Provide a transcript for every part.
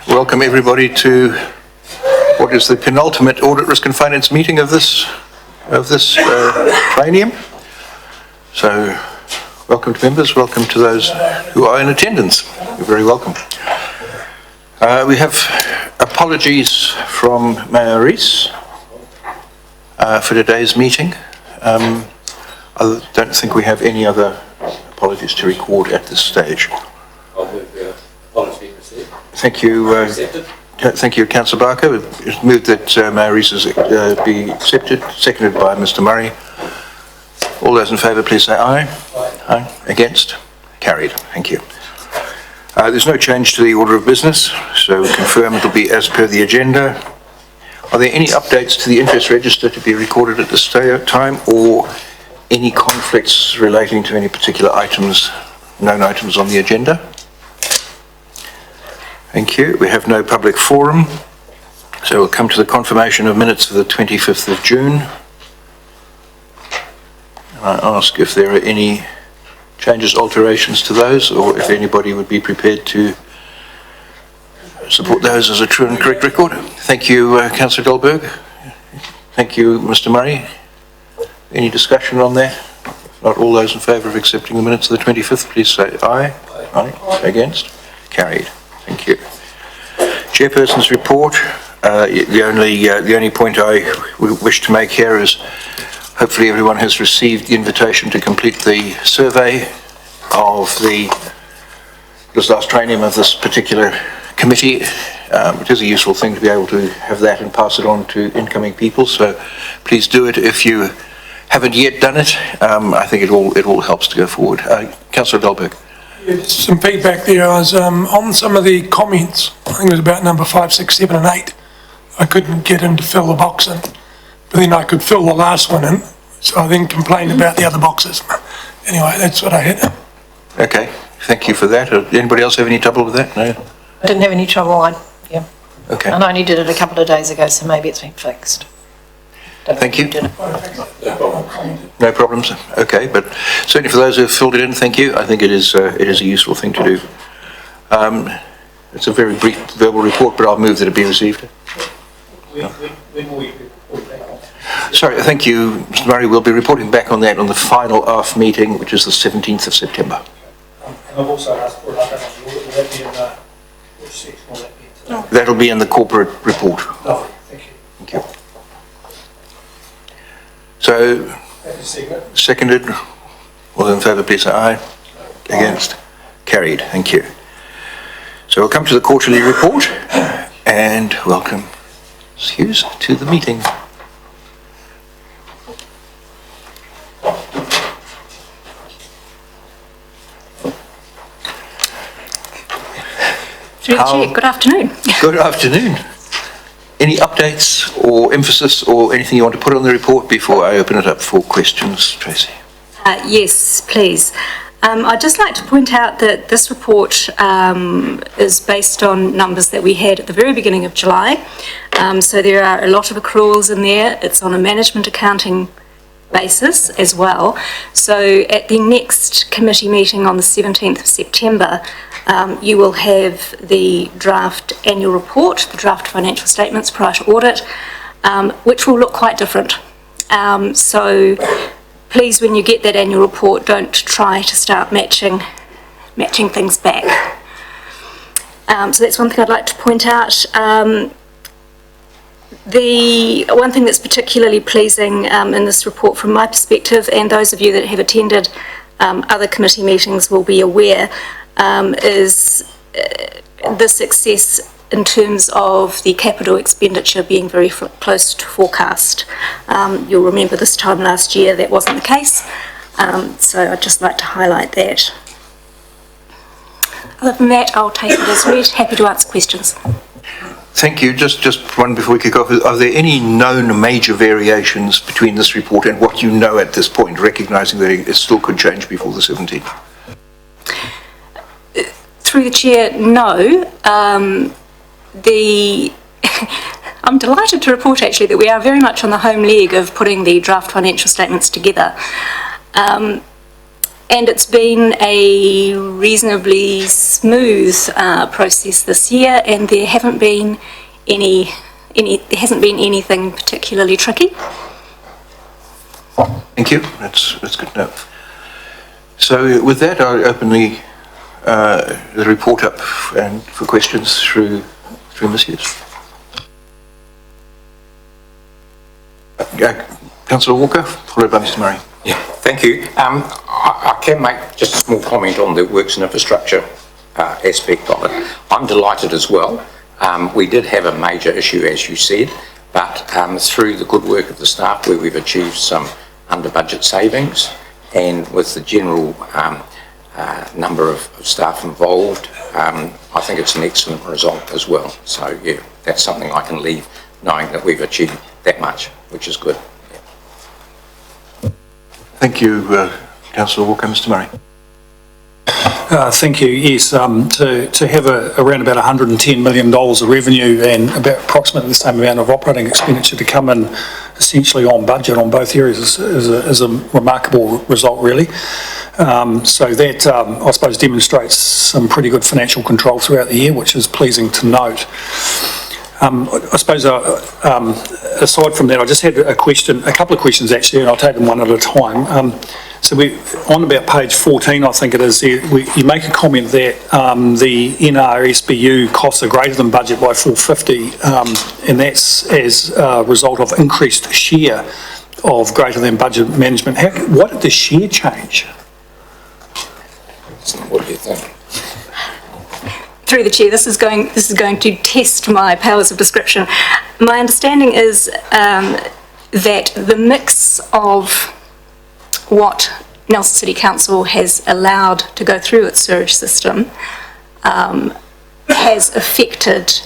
Welcome everybody to what is the penultimate Audit, Risk and Finance meeting of this triennium. So, welcome to members, welcome to those who are in attendance. You're very welcome. We have apologies from Mayor Rees for today's meeting. I don't think we have any other apologies to record at this stage. I'll move the apology received. Thank you. Thank you, Councillor Barker. It's moved that Mayor Rees be accepted, seconded by Mr. Murray. All those in favour, please say aye. Aye. Against? Carried. Thank you. There's no change to the order of business, so confirm it'll be as per the agenda. Are there any updates to the interest register to be recorded at this time, or any conflicts relating to any particular items, known items on the agenda? Thank you. We have no public forum, so we'll come to the confirmation of minutes for the 25th of June. I ask if there are any changes, alterations to those, or if anybody would be prepared to support those as a true and correct record. Thank you, Councillor Goldberg. Thank you, Mr. Murray. Any discussion on that? If not, all those in favour of accepting the minutes of the 25th, please say aye. Aye. Against? Carried. Thank you. Chairperson's report. The only point I wish to make here is hopefully everyone has received the invitation to complete the survey of this last triennium of this particular committee. It is a useful thing to be able to have that and pass it on to incoming people, so please do it if you haven't yet done it. I think it all helps to go forward. Councillor Dahlberg. Just some feedback there. I was on some of the comments. I think it was about number 5, 6, 7 and 8. I couldn't get in to fill the box in, but then I could fill the last one in, so I then complained about the other boxes. Anyway, that's what I had. Okay, thank you for that. Anybody else have any trouble with that? No? I didn't have any trouble, yeah. Okay. And I only did it a couple of days ago, so maybe it's been fixed. Thank you. No problems. Okay, but certainly for those who have filled it in, thank you. I think it is a useful thing to do. It's a very brief verbal report, but I'll move that it be received. Sorry, thank you, Mr. Murray. We'll be reporting back on that on the final ARF meeting, which is the 17th of September. And I've also asked for that as well. Will that be in that? Which section will that be? No. That'll be in the corporate report. Lovely, thank you. Thank you. So, seconded. All in favour, please say aye. Against? Carried. Thank you. So we'll come to the quarterly report and welcome Hughes to the meeting. Through the chair, good afternoon. Good afternoon. Any updates or emphasis or anything you want to put on the report before I open it up for questions, Tracy? Yes, please. I'd just like to point out that this report is based on numbers that we had at the very beginning of July. So there are a lot of accruals in there. It's on a management accounting basis as well. So at the next committee meeting on the 17th of September, you will have the draft annual report, the draft financial statements prior to audit, which will look quite different. So please, when you get that annual report, don't try to start matching things back. So that's one thing I'd like to point out. The one thing that's particularly pleasing in this report from my perspective, and those of you that have attended other committee meetings will be aware, is the success in terms of the capital expenditure being very close to forecast. You'll remember this time last year that wasn't the case, so I'd just like to highlight that. Other than that, I'll take it as read. Happy to answer questions. Thank you. Just one before we kick off. Are there any known major variations between this report and what you know at this point, recognising that it still could change before the 17th? Through the chair, no. I'm delighted to report actually that we are very much on the home leg of putting the draft financial statements together. And it's been a reasonably smooth process this year, and there hasn't been anything particularly tricky. Thank you. That's good to know. So with that, I open the report up and for questions through Ms. Hughes. Councillor Walker, followed by Mr. Murray. Yeah, thank you. I can make just a small comment on the works and infrastructure aspect of it. I'm delighted as well. We did have a major issue, as you said, but through the good work of the staff, where we've achieved some under-budget savings, and with the general number of staff involved, I think it's an excellent result as well. So, yeah, that's something I can leave knowing that we've achieved that much, which is good. Thank you, Councillor Walker. Mr. Murray. Thank you. Yes, to have around about $110 million of revenue and about approximately the same amount of operating expenditure to come in essentially on budget on both areas is a remarkable result, really. So that, I suppose, demonstrates some pretty good financial control throughout the year, which is pleasing to note. I suppose, aside from that, I just had a couple of questions actually, and I'll take them one at a time. So on about page 14, I think it is, you make a comment that the NRSBU costs are greater than budget by 450, and that's as a result of increased share of greater than budget management. What did the share change? What do you think? Through the chair, this is going to test my powers of description. My understanding is that the mix of what Nelson City Council has allowed to go through its sewage system has affected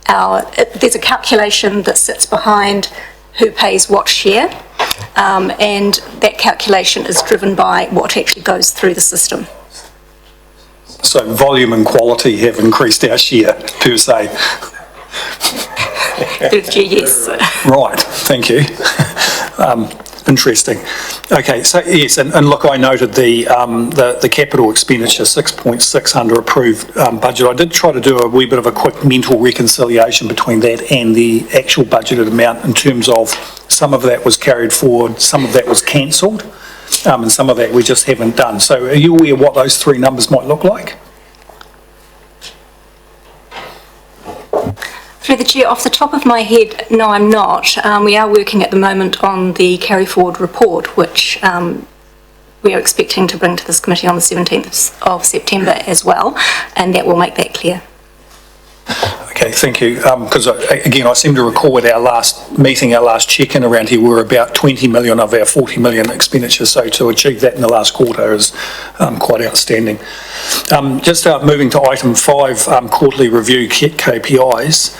there's a calculation that sits behind who pays what share, and that calculation is driven by what actually goes through the system. So volume and quality have increased our share, per se. Yes. Right, thank you. Interesting. Okay, so yes, and look, I noted the capital expenditure, 6.6 under approved budget. I did try to do a wee bit of a quick mental reconciliation between that and the actual budgeted amount in terms of some of that was carried forward, some of that was cancelled, and some of that we just haven't done. So are you aware what those three numbers might look like? Through the chair, off the top of my head, no, I'm not. We are working at the moment on the carry forward report, which we are expecting to bring to this committee on the 17th of September as well, and that will make that clear. Okay, thank you. Because again, I seem to recall at our last meeting, our last check-in around here, we were about 20 million of our 40 million expenditure. So to achieve that in the last quarter is quite outstanding. Just moving to item 5, quarterly review KPIs.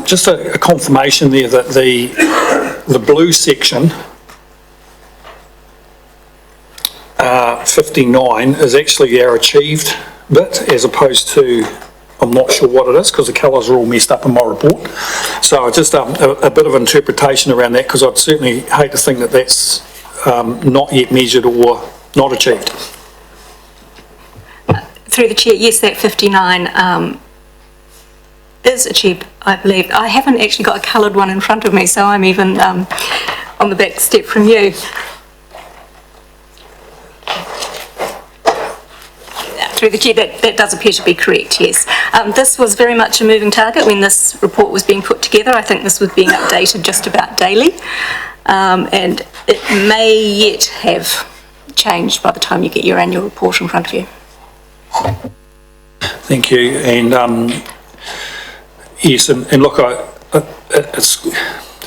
Just a confirmation there that the blue section, 59, is actually our achieved bit, as opposed to, I'm not sure what it is because the colours are all messed up in my report. So just a bit of interpretation around that, because I'd certainly hate to think that that's not yet measured or not achieved. Through the chair, yes, that 59 is achieved, I believe. I haven't actually got a coloured one in front of me, so I'm even on the back step from you. Through the chair, that does appear to be correct, yes. This was very much a moving target when this report was being put together. I think this was being updated just about daily, and it may yet have changed by the time you get your annual report in front of you. Thank you. And yes, and look, it's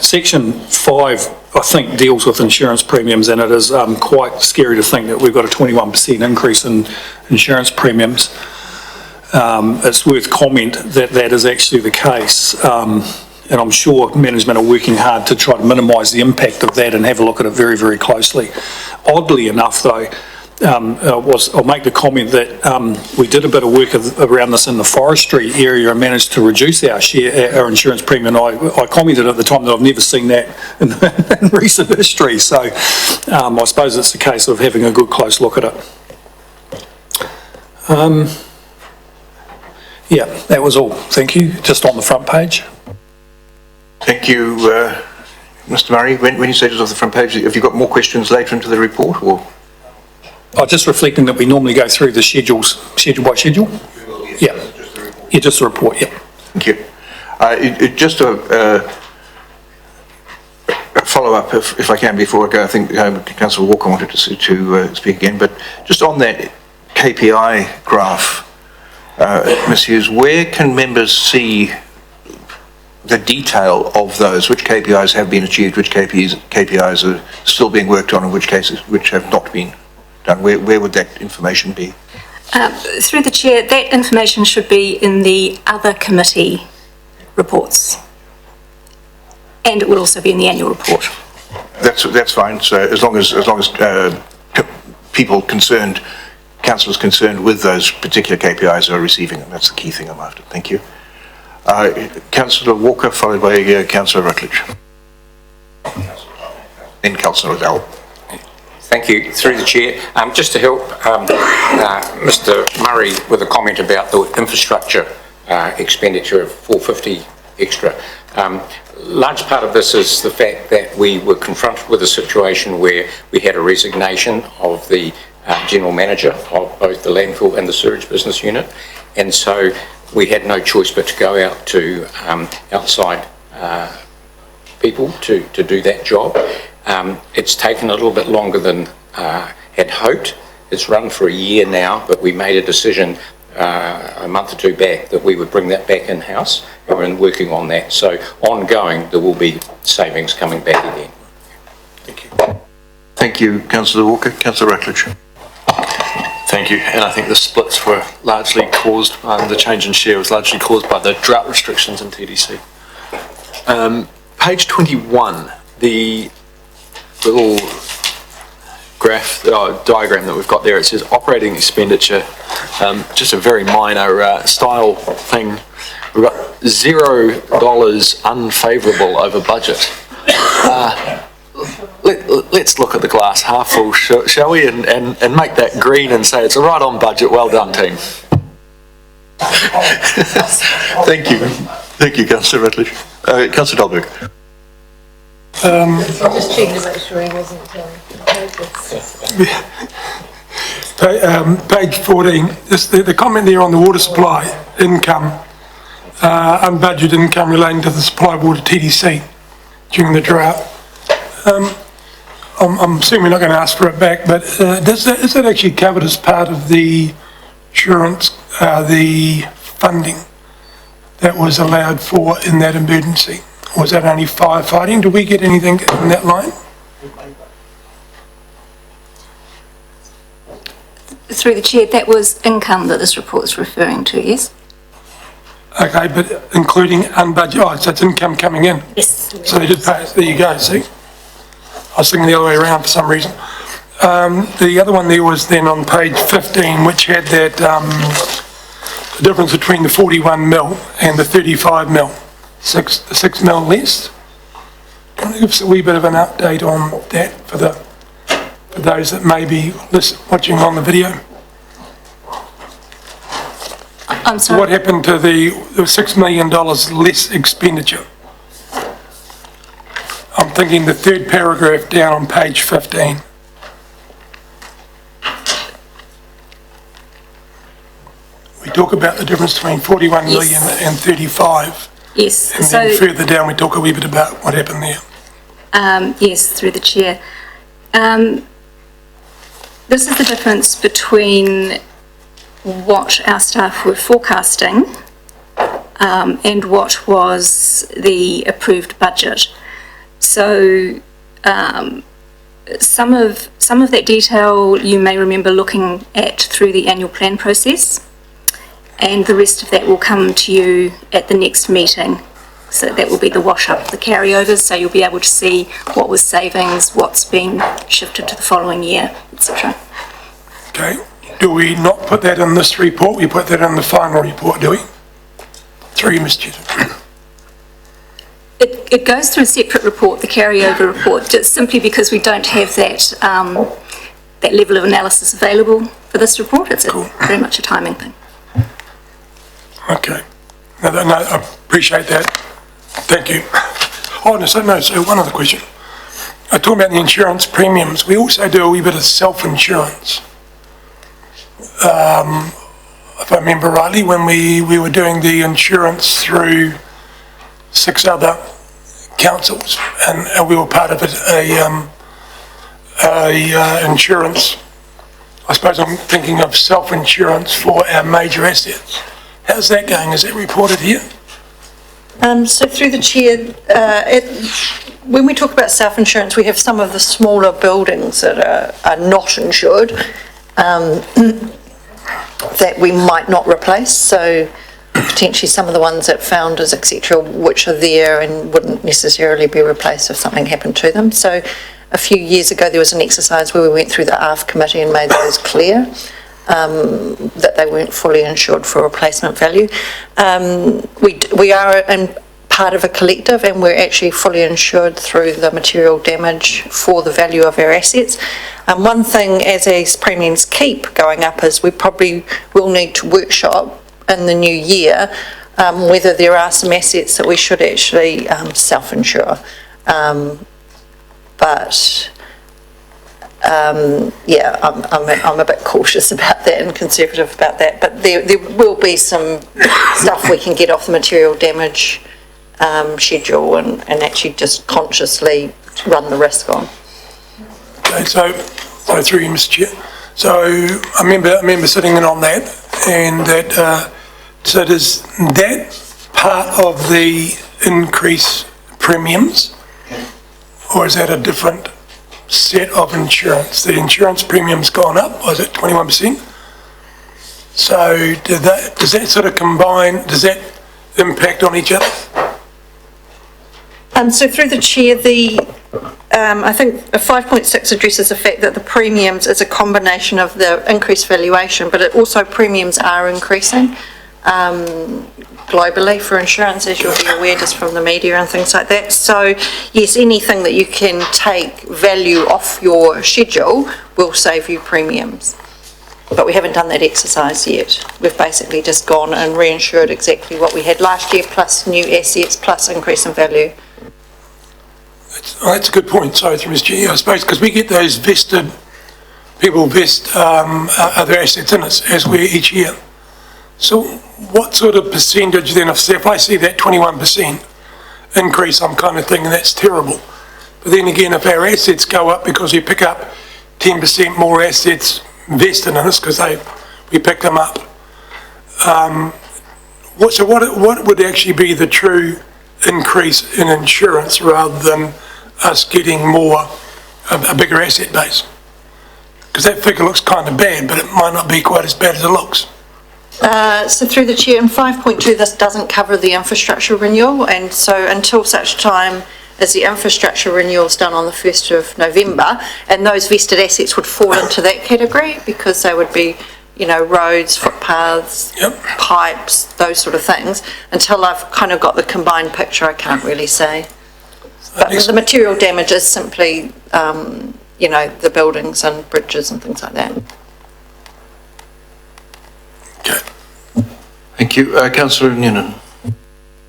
section 5, I think, deals with insurance premiums, and it is quite scary to think that we've got a 21% increase in insurance premiums. It's worth comment that that is actually the case, and I'm sure management are working hard to try to minimise the impact of that and have a look at it very, very closely. Oddly enough, though, I'll make the comment that we did a bit of work around this in the forestry area and managed to reduce our insurance premium. I commented at the time that I've never seen that in recent history. So I suppose it's a case of having a good close look at it. Yeah, that was all. Thank you. Just on the front page. Thank you, Mr. Murray. When you say just off the front page, have you got more questions later into the report, or? Just reflecting that we normally go through the schedules, schedule by schedule. Yeah, yeah, just the report, yeah. Thank you. Just a follow-up, if I can, before I go. I think Councillor Walker wanted to speak again, but just on that KPI graph, Ms. Hughes, where can members see the detail of those? Which KPIs have been achieved, which KPIs are still being worked on, and which cases which have not been done? Where would that information be? Through the chair, that information should be in the other committee reports. And it will also be in the annual report. That's fine. So as long as people concerned, councillors concerned with those particular KPIs are receiving them, that's the key thing I'm after. Thank you. Councillor Walker, followed by Councillor Rutledge. Then Councillor Adele. Thank you. Through the chair, just to help Mr. Murray with a comment about the infrastructure expenditure of 450 extra. Large part of this is the fact that we were confronted with a situation where we had a resignation of the general manager of both the landfill and the sewage business unit, and so we had no choice but to go out to outside people to do that job. It's taken a little bit longer than had hoped. It's run for a year now, but we made a decision a month or two back that we would bring that back in-house, and we're working on that. So ongoing, there will be savings coming back again. Thank you. Thank you, Councillor Walker. Councillor Rutledge. Thank you. And I think the splits were largely caused, the change in share was largely caused by the drought restrictions in TDC. Page 21, the little graph, diagram that we've got there, it says operating expenditure, just a very minor style thing. We've got $0 unfavourable over budget. Let's look at the glass half full, shall we, and make that green and say it's right on budget. Well done, team. Thank you. Thank you, Councillor Rutledge. Councillor Dahlberg. I'm just checking to make sure he wasn't Page 14, the comment there on the water supply income, unbudgeted income relating to the supply of water TDC during the drought. I'm assuming we're not going to ask for it back, but is that actually covered as part of the insurance, the funding that was allowed for in that emergency? Or was that only firefighting? Do we get anything in that line? Through the chair, that was income that this report is referring to, yes? Okay, but including unbudgeted, so it's income coming in? Yes. So they did pay, there you go, see? I was thinking the other way around for some reason. The other one there was then on page 15, which had that, the difference between the 41 mil and the 35 mil, the 6 mil less. Can you give us a wee bit of an update on that for those that may be watching on the video? I'm sorry. What happened to the $6 million less expenditure? I'm thinking the third paragraph down on page 15. We talk about the difference between 41 million and 35. Yes. And then further down we talk a wee bit about what happened there. Yes, through the chair. This is the difference between what our staff were forecasting and what was the approved budget. So some of that detail you may remember looking at through the annual plan process, and the rest of that will come to you at the next meeting. So that will be the wash up, the carryovers, so you'll be able to see what was savings, what's been shifted to the following year, etc. Okay, do we not put that in this report? We put that in the final report, do we? Through you, Mr. Chair. It goes through a separate report, the carryover report, just simply because we don't have that, that level of analysis available for this report. It's very much a timing thing. Okay. No, I appreciate that. Thank you. Oh, no, so one other question. I talk about the insurance premiums. We also do a wee bit of self-insurance. If I remember rightly, when we were doing the insurance through 6 other councils, and we were part of a insurance. I suppose I'm thinking of self-insurance for our major assets. How's that going? Is that reported here? So through the chair, when we talk about self-insurance, we have some of the smaller buildings that are not insured, that we might not replace. So potentially some of the ones that founders, etc., which are there and wouldn't necessarily be replaced if something happened to them. So a few years ago there was an exercise where we went through the ARF committee and made those clear, that they weren't fully insured for replacement value. We are in part of a collective, and we're actually fully insured through the material damage for the value of our assets. One thing as premiums keep going up is we probably will need to workshop in the new year whether there are some assets that we should actually self-insure. Yeah, I'm a bit cautious about that and conservative about that, but there will be some stuff we can get off the material damage schedule and actually just consciously run the risk on. Okay, so through you, Mr. Chair. So I remember sitting in on that, and that, so does that part of the increase premiums, or is that a different set of insurance? The insurance premium's gone up, was it 21%? So does that sort of combine, does that impact on each other? So through the chair, I think 5.6 addresses the fact that the premiums is a combination of the increased valuation, but it also premiums are increasing globally for insurance, as you'll be aware, just from the media and things like that. So yes, anything that you can take value off your schedule will save you premiums. But we haven't done that exercise yet. We've basically just gone and reinsured exactly what we had last year, plus new assets, plus increase in value. That's a good point. Sorry, Mr. Chair. I suppose because we get those people vest other assets in us as we each year. So what sort of percentage then, if I see that 21% increase, I'm kind of thinking that's terrible. But then again, if our assets go up because we pick up 10% more assets vested in us because we picked them up, what would actually be the true increase in insurance rather than us getting a bigger asset base? Because that figure looks kind of bad, but it might not be quite as bad as it looks. So through the chair, in 5.2, this doesn't cover the infrastructure renewal, and so until such time as the infrastructure renewal is done on the 1st of November, and those vested assets would fall into that category because they would be, roads, footpaths, pipes, those sort of things. Until I've kind of got the combined picture, I can't really say. But the material damage is simply, the buildings and bridges and things like that. Okay. Thank you. Councillor Noonan.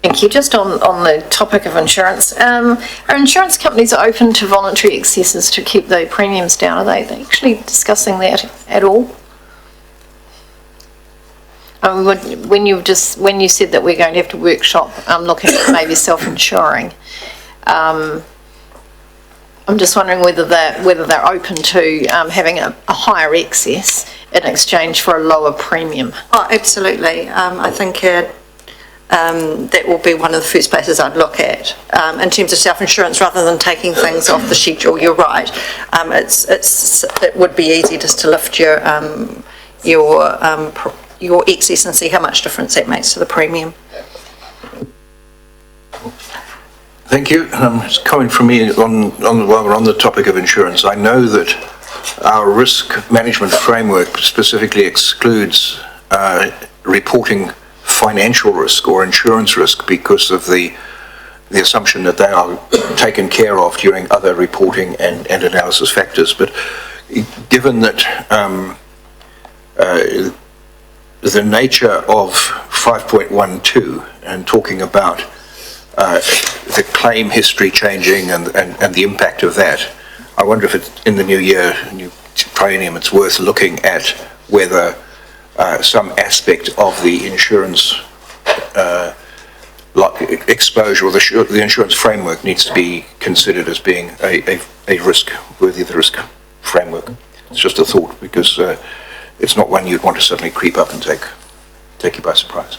Thank you. Just on the topic of insurance, are insurance companies open to voluntary excesses to keep the premiums down? Are they actually discussing that at all? When you said that we're going to have to workshop, looking at maybe self-insuring, I'm just wondering whether they're open to having a higher excess in exchange for a lower premium. Oh, absolutely. I think that will be one of the first places I'd look at in terms of self-insurance, rather than taking things off the schedule. You're right. It would be easy just to lift your excess and see how much difference that makes to the premium. Thank you. It's coming from me while we're on the topic of insurance. I know that our risk management framework specifically excludes reporting financial risk or insurance risk because of the assumption that they are taken care of during other reporting and analysis factors. But given that the nature of 5.12 and talking about the claim history changing and the impact of that, I wonder if it's in the new year, new triennium, it's worth looking at whether some aspect of the insurance exposure or the insurance framework needs to be considered as being a risk, worthy of the risk framework. It's just a thought, because it's not one you'd want to suddenly creep up and take you by surprise.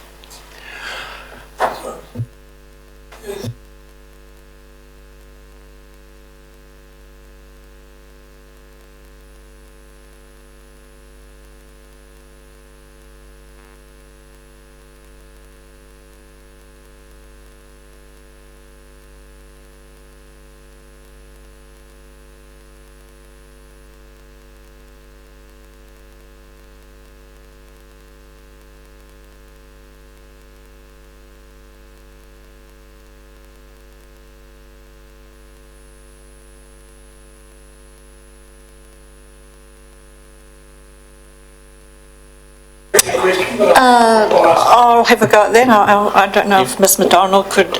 I'll have a go at that. I don't know if Ms McDonald could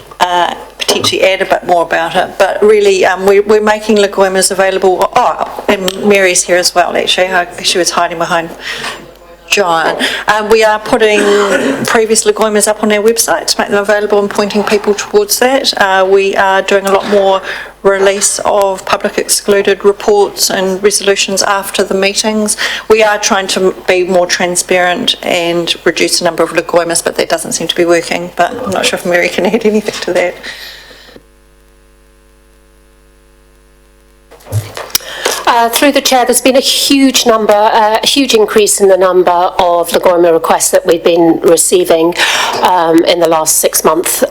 potentially add a bit more about it, but really we're making leguimas available. Oh, and Mary's here as well, actually. She was hiding behind John. We are putting previous leguimas up on our website to make them available and pointing people towards that. We are doing a lot more release of public excluded reports and resolutions after the meetings. We are trying to be more transparent and reduce the number of leguimas, but that doesn't seem to be working. But I'm not sure if Mary can add anything to that. Through the chair, there's been a huge increase in the number of leguima requests that we've been receiving in the last 6-month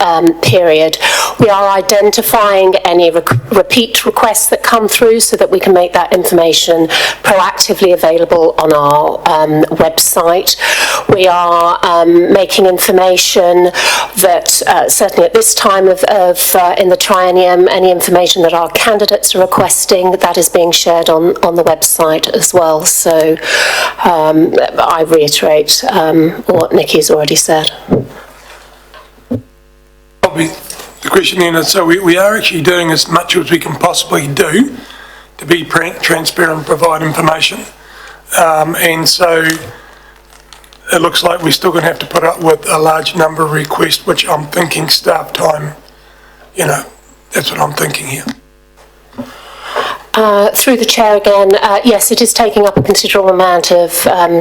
period. We are identifying any repeat requests that come through so that we can make that information proactively available on our website. We are making information that certainly at this time of in the triennium, any information that our candidates are requesting, that is being shared on the website as well. So I reiterate what Nikki's already said. Probably the question then is, so we are actually doing as much as we can possibly do to be transparent and provide information. And so it looks like we're still going to have to put up with a large number of requests, which I'm thinking staff time, that's what I'm thinking here. Through the chair again, yes, it is taking up a considerable amount of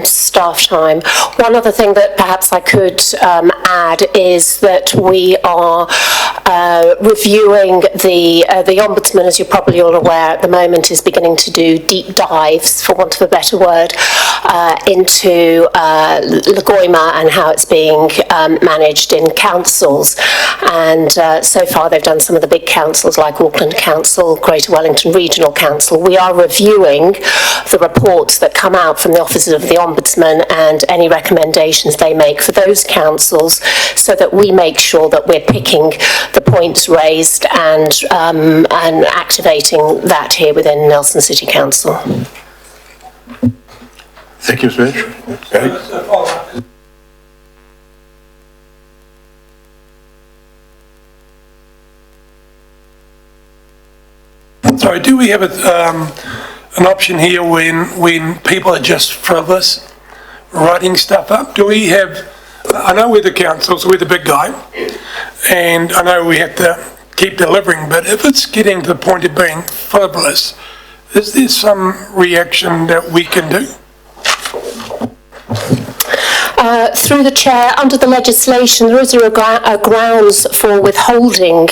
staff time. One other thing that perhaps I could add is that we are reviewing the Ombudsman, as you're probably all aware at the moment, is beginning to do deep dives, for want of a better word, into leguima and how it's being managed in councils. And so far they've done some of the big councils like Auckland Council, Greater Wellington Regional Council. We are reviewing the reports that come out from the offices of the Ombudsman and any recommendations they make for those councils, so that we make sure that we're picking the points raised and activating that here within Nelson City Council. Thank you, Mr. Mitch. Sorry, do we have an option here when people are just frivolous, writing stuff up? Do we have, I know we're the council, so we're the big guy, and I know we have to keep delivering, but if it's getting to the point of being frivolous, is there some reaction that we can do? through the chair, under the legislation, there is a grounds for withholding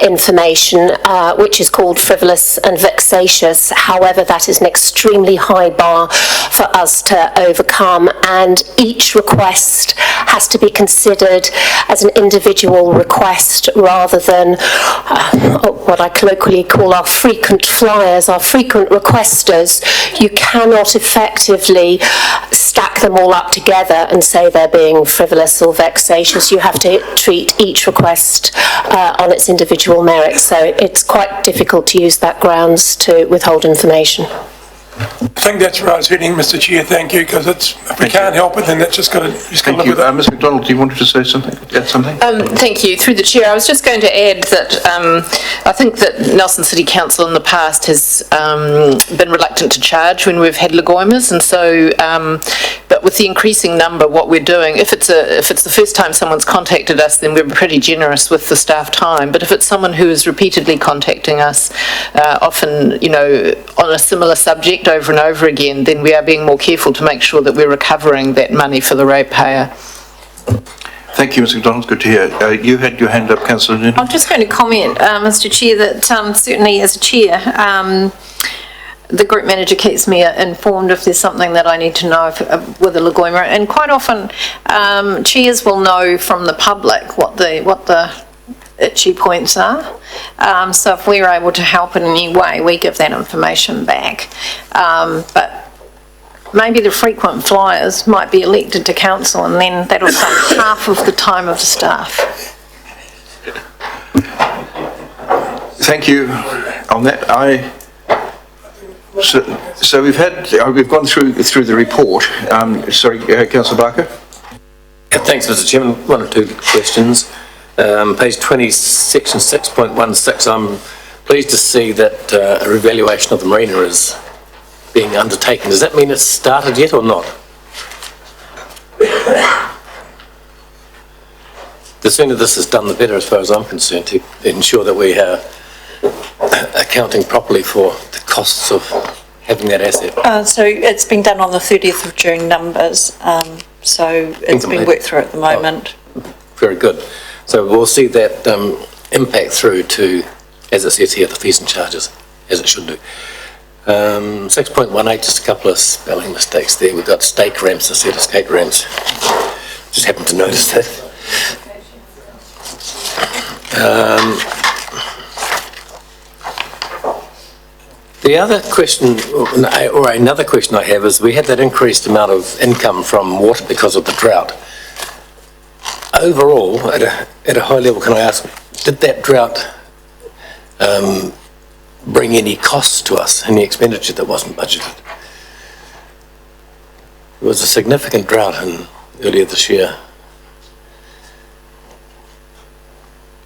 information, which is called frivolous and vexatious. However, that is an extremely high bar for us to overcome, and each request has to be considered as an individual request rather than what I colloquially call our frequent flyers, our frequent requesters. You cannot effectively stack them all up together and say they're being frivolous or vexatious. You have to treat each request on its individual merit, so it's quite difficult to use that grounds to withhold information. I think that's where I was heading, Mr. Chair, thank you, because if we can't help it, then that's just got to live Thank you. with it. Ms McDonald, do you want to say something? Add something? Thank you. Through the chair, I was just going to add that I think that Nelson City Council in the past has been reluctant to charge when we've had Lagoimas, and so, but with the increasing number, what we're doing, if it's the first time someone's contacted us, then we're pretty generous with the staff time. But if it's someone who is repeatedly contacting us, often, you know, on a similar subject over and over again, then we are being more careful to make sure that we're recovering that money for the ratepayer. Thank you, Ms McDonald. Good to hear. You had your hand up, Councillor Noonan. I'm just going to comment, Mr. Chair, that certainly as a chair, the group manager keeps me informed if there's something that I need to know with a Lagoima, and quite often chairs will know from the public what the itchy points are. So if we're able to help in any way, we give that information back. But maybe the frequent flyers might be elected to council, and then that'll save half of the time of the staff. Thank you on that. So we've gone through the report. Sorry, Councillor Barker. Thanks, Mr. Chairman. One or two questions. Page 20, section 6.16, I'm pleased to see that a revaluation of the marina is being undertaken. Does that mean it's started yet or not? The sooner this is done, the better, as far as I'm concerned, to ensure that we are accounting properly for the costs of having that asset. So it's been done on the 30th of June numbers, so it's been worked through at the moment. Oh, very good. So we'll see that impact through to, as it says here, the fees and charges, as it should do. 6.18, just a couple of spelling mistakes there. We've got stake ramps instead of skate ramps. Just happened to notice that. The other question, or another question I have, is we had that increased amount of income from water because of the drought. Overall, at a high level, can I ask, did that drought bring any costs to us, any expenditure that wasn't budgeted? There was a significant drought earlier this year.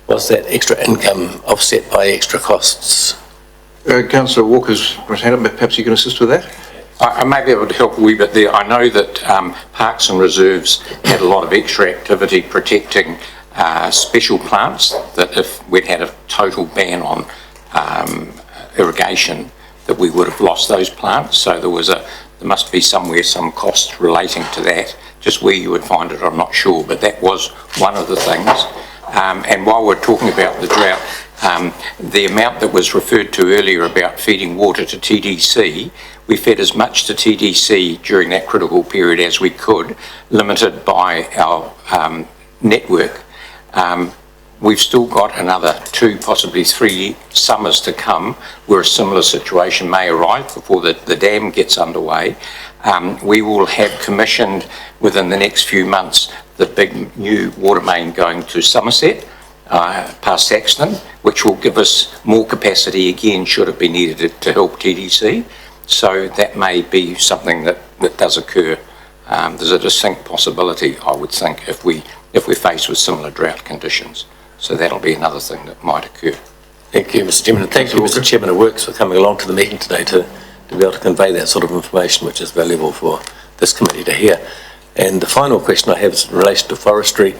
Was that extra income offset by extra costs? Councillor Walker's hand up. Perhaps you can assist with that? I may be able to help a wee bit there. I know that Parks and Reserves had a lot of extra activity protecting special plants, that if we'd had a total ban on irrigation, that we would have lost those plants. So there must be somewhere some cost relating to that. Just where you would find it, I'm not sure, but that was one of the things. And while we're talking about the drought, the amount that was referred to earlier about feeding water to TDC, we fed as much to TDC during that critical period as we could, limited by our network. We've still got another 2, possibly 3 summers to come where a similar situation may arise before the dam gets underway. We will have commissioned within the next few months the big new water main going to Somerset, past Saxton, which will give us more capacity again should it be needed to help TDC. So that may be something that does occur. There's a distinct possibility, I would think, if we're faced with similar drought conditions. So that'll be another thing that might occur. Thank you, Mr. Chairman, and thank you, Mr. Chairman of Works, for coming along to the meeting today to be able to convey that sort of information, which is valuable for this committee to hear. And the final question I have is in relation to forestry.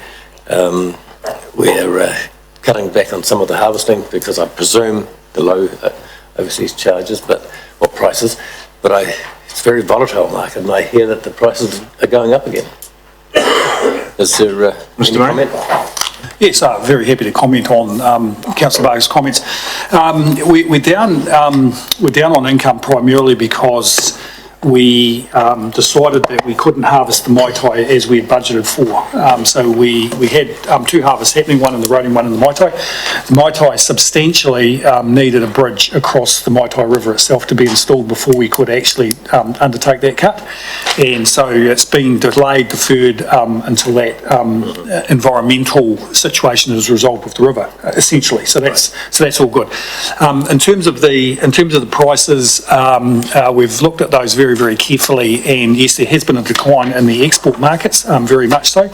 We're cutting back on some of the harvesting because I presume the low overseas charges, or prices, but it's a very volatile market, and I hear that the prices are going up again. Is there Mr. any Murray? comment? Yes, very happy to comment on Councillor Barker's comments. We're down on income primarily because we decided that we couldn't harvest the Mai Tai as we had budgeted for. So we had two harvests happening, one in the road and one in the Mai Tai. The Mai Tai substantially needed a bridge across the Mai Tai River itself to be installed before we could actually undertake that cut. And so it's been delayed, deferred until that environmental situation is resolved with the river, essentially. So that's all good. In terms of the prices, we've looked at those very carefully, and yes, there has been a decline in the export markets, very much so.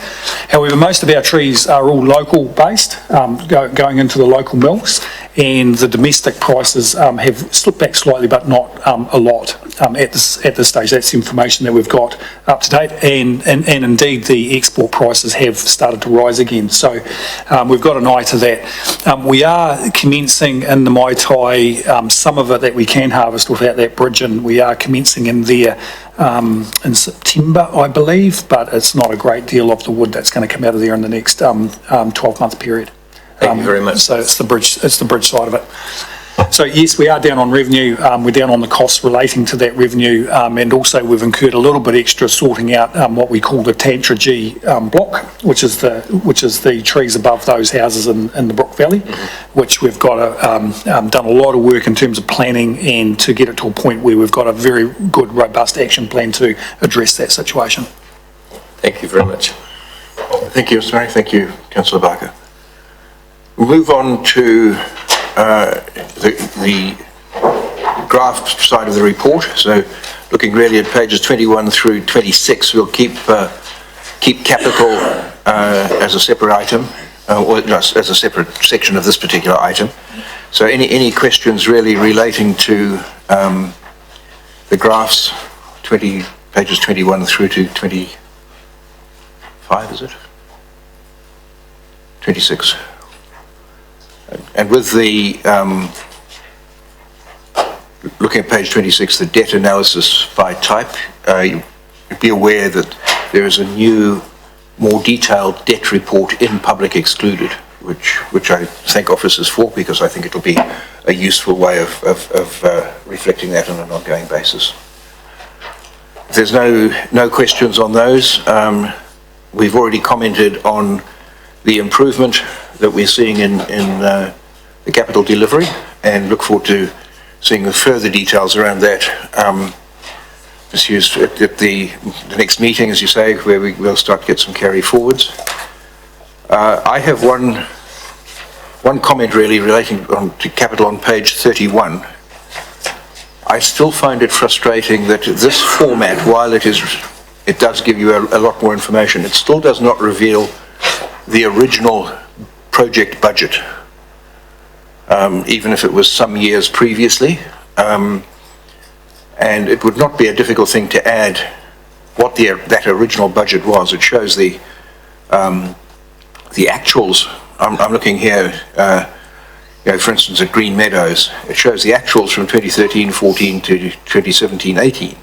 However, most of our trees are all local based, going into the local mills, and the domestic prices have slipped back slightly, but not a lot at this stage. That's the information that we've got up to date, and indeed the export prices have started to rise again. So we've got an eye to that. We are commencing in the Mai Tai, some of it that we can harvest without that bridge, and we are commencing in there in September, I believe, but it's not a great deal of the wood that's going to come out of there in the next 12-month period. Thank you very much. So it's the bridge side of it. So yes, we are down on revenue. We're down on the costs relating to that revenue, and also we've incurred a little bit extra sorting out what we call the Tantra G block, which is the trees above those houses in the Brook Valley, which we've got done a lot of work in terms of planning and to get it to a point where we've got a very good, robust action plan to address that situation. Thank you very much. Thank you, Mr. Murray. Thank you, Councillor Barker. We'll move on to the draft side of the report. So looking really at pages 21 through 26, we'll keep capital as a separate item, or as a separate section of this particular item. So any questions really relating to the graphs, pages 21 through to 25, is it? 26. And with the, looking at page 26, the debt analysis by type, you'd be aware that there is a new, more detailed debt report in public excluded, which I thank officers for, because I think it'll be a useful way of reflecting that on an ongoing basis. If there's no questions on those, we've already commented on the improvement that we're seeing in the capital delivery, and look forward to seeing the further details around that pursues at the next meeting, as you say, where we'll start to get some carry forwards. I have one comment really relating to capital on page 31. I still find it frustrating that this format, while it does give you a lot more information, it still does not reveal the original project budget, even if it was some years previously. And it would not be a difficult thing to add what that original budget was. It shows the actuals. I'm looking here, for instance, at Green Meadows. It shows the actuals from 2013-14 to 2017-18.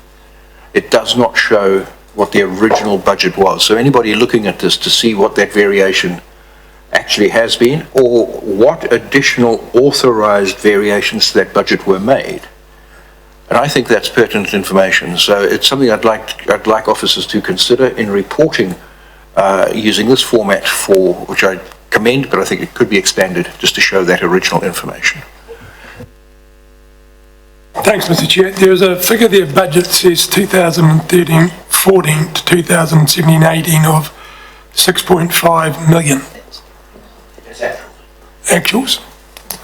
It does not show what the original budget was. So anybody looking at this to see what that variation actually has been, or what additional authorised variations to that budget were made. And I think that's pertinent information. So it's something I'd like officers to consider in reporting using this format, for which I commend, but I think it could be expanded just to show that original information. Thanks, Mr. Chair. There's a figure there, budget says 2013-14 to 2017-18 of 6.5 million. Actuals?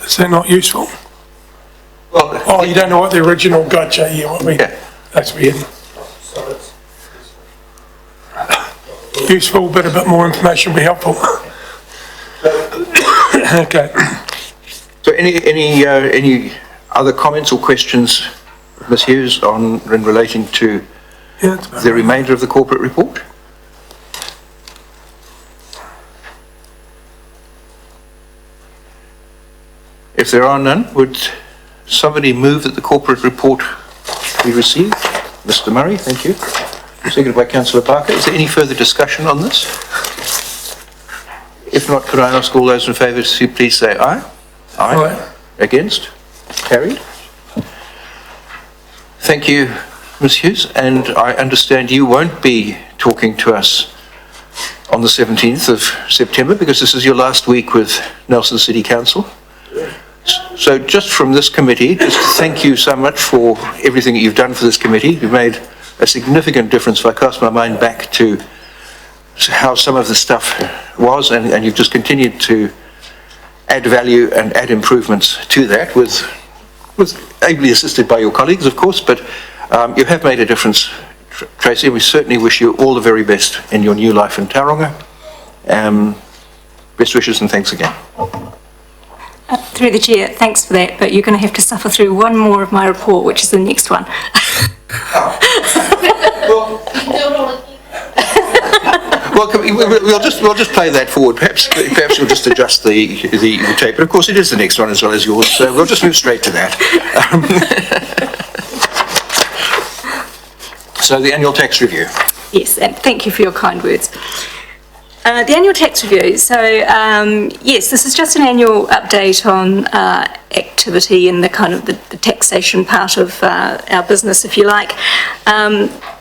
Is that not useful? Well, oh, you don't know what the original gotcha here, that's weird. Useful, but a bit more information would be helpful. Okay. So any other comments or questions, Ms. Hughes, in relating to the remainder of the corporate report? If there are none, would somebody move that the corporate report be received? Mr. Murray, thank you. Seconded by Councillor Barker. Is there any further discussion on this? If not, could I ask all those in favour to please say aye? Aye. Against? Carried. Thank you, Ms Hughes, and I understand you won't be talking to us on the 17th of September because this is your last week with Nelson City Council. So just from this committee, just thank you so much for everything that you've done for this committee. You've made a significant difference. If I cast my mind back to how some of the stuff was, and you've just continued to add value and add improvements to that with ably assisted by your colleagues, of course, but you have made a difference, Tracy. We certainly wish you all the very best in your new life in Tauranga. Best wishes and thanks again. Through the chair, thanks for that, but you're going to have to suffer through one more of my report, which is the next one. Well, we'll just play that forward. Perhaps we'll just adjust the tape. But of course, it is the next one as well as yours, so we'll just move straight to that. So the annual tax review. Yes, and thank you for your kind words. The annual tax review. So, yes, this is just an annual update on activity in the kind of the taxation part of our business, if you like.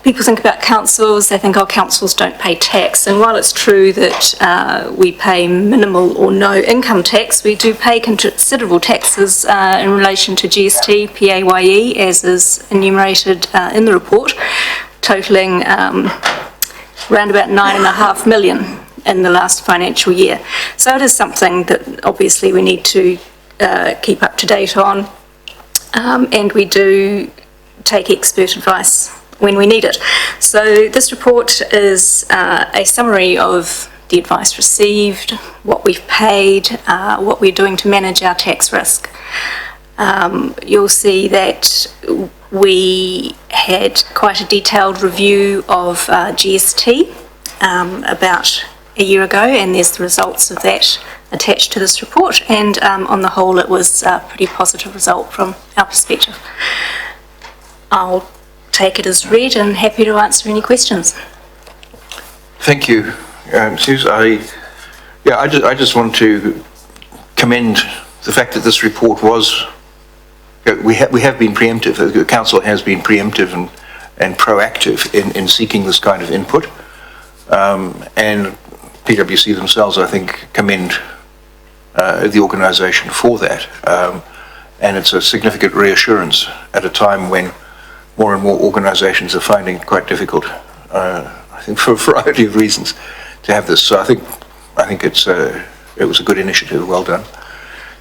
People think about councils, they think, oh, councils don't pay tax. And while it's true that we pay minimal or no income tax, we do pay considerable taxes in relation to GST, PAYE, as is enumerated in the report, totalling around about 9.5 million in the last financial year. So it is something that obviously we need to keep up to date on, and we do take expert advice when we need it. So this report is a summary of the advice received, what we've paid, what we're doing to manage our tax risk. You'll see that we had quite a detailed review of GST about a year ago, and there's the results of that attached to this report, and on the whole it was a pretty positive result from our perspective. I'll take it as read and happy to answer any questions. Thank you, Suze. I just want to commend the fact that this report was, we have been preemptive, the council has been preemptive and proactive in seeking this kind of input, and PwC themselves, I think, commend the organisation for that, and it's a significant reassurance at a time when more and more organisations are finding it quite difficult, I think for a variety of reasons, to have this. So I think it was a good initiative, well done.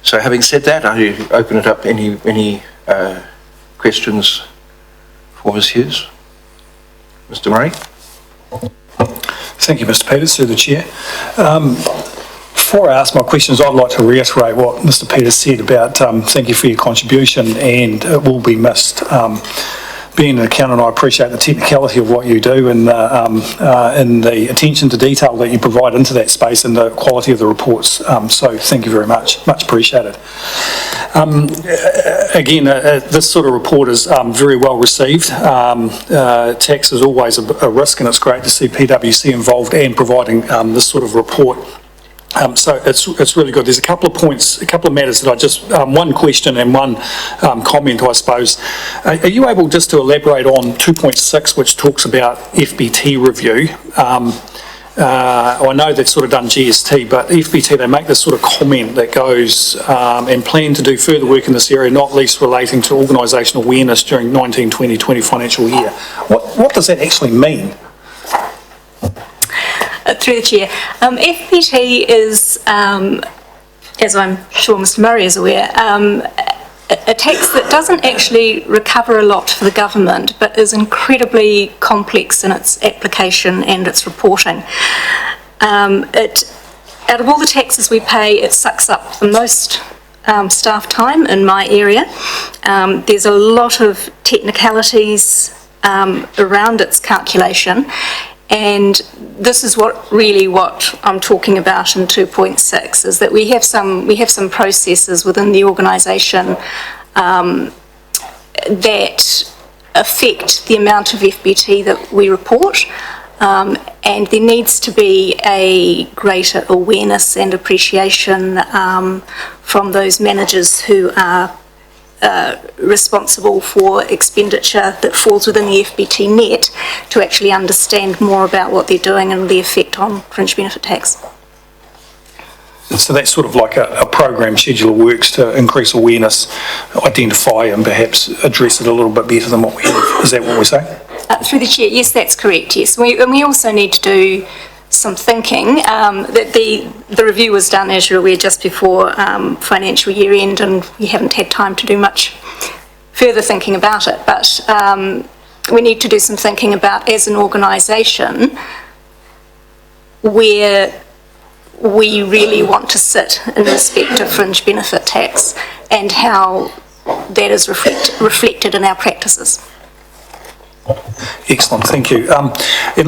So having said that, I open it up. Any questions for Ms Hughes? Mr Murray? Thank you, Mr Peters, through the chair. Before I ask my questions, I'd like to reiterate what Mr Peters said about thank you for your contribution, and it will be missed. Being an accountant, I appreciate the technicality of what you do and the attention to detail that you provide into that space and the quality of the reports. So thank you very much appreciated. Again, this sort of report is very well received. Tax is always a risk, and it's great to see PwC involved and providing this sort of report. So it's really good. There's a couple of points, a couple of matters that I just, one question and one comment, I suppose. Are you able just to elaborate on 2.6, which talks about FBT review? I know they've sort of done GST, but FBT, they make this sort of comment that goes, and plan to do further work in this area, not least relating to organisational awareness during 19-20 financial year. What does that actually mean? Through the chair, FBT is, as I'm sure Mr Murray is aware, a tax that doesn't actually recover a lot for the government, but is incredibly complex in its application and its reporting. Out of all the taxes we pay, it sucks up the most staff time in my area. There's a lot of technicalities around its calculation, and this is what I'm talking about in 2.6, is that we have some processes within the organisation that affect the amount of FBT that we report, And there needs to be a greater awareness and appreciation from those managers who are responsible for expenditure that falls within the FBT net to actually understand more about what they're doing and the effect on fringe benefit tax. So that's sort of like a program schedule of works to increase awareness, identify and perhaps address it a little bit better than what we have. Is that what we're saying? Through the chair, yes, that's correct, yes. And we also need to do some thinking. That the review was done, as you're aware, just before financial year end, and we haven't had time to do much further thinking about it. But we need to do some thinking about, as an organisation, where we really want to sit in respect of fringe benefit tax and how that is reflected in our practices. Excellent, thank you. And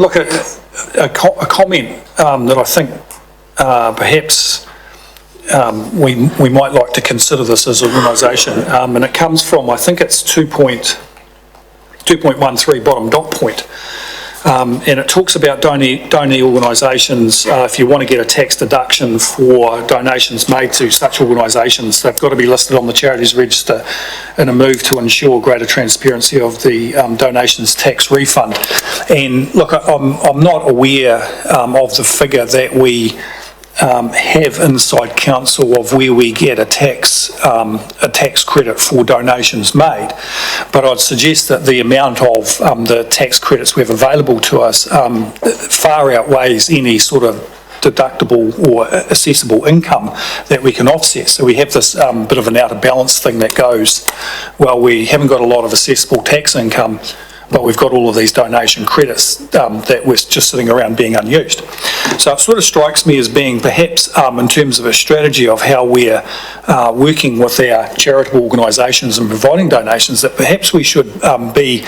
look, a comment that I think perhaps we might like to consider this as an organisation, and it comes from, I think it's 2.13 bottom dot point. And it talks about donee organisations, if you want to get a tax deduction for donations made to such organisations, they've got to be listed on the Charities Register in a move to ensure greater transparency of the donations tax refund. And look, I'm not aware of the figure that we have inside council of where we get a tax credit for donations made, but I'd suggest that the amount of the tax credits we have available to us far outweighs any sort of deductible or assessable income that we can offset. So we have this bit of an out of balance thing that goes, well, we haven't got a lot of assessable tax income, but we've got all of these donation credits that were just sitting around being unused. So it sort of strikes me as being perhaps in terms of a strategy of how we're working with our charitable organisations and providing donations, that perhaps we should be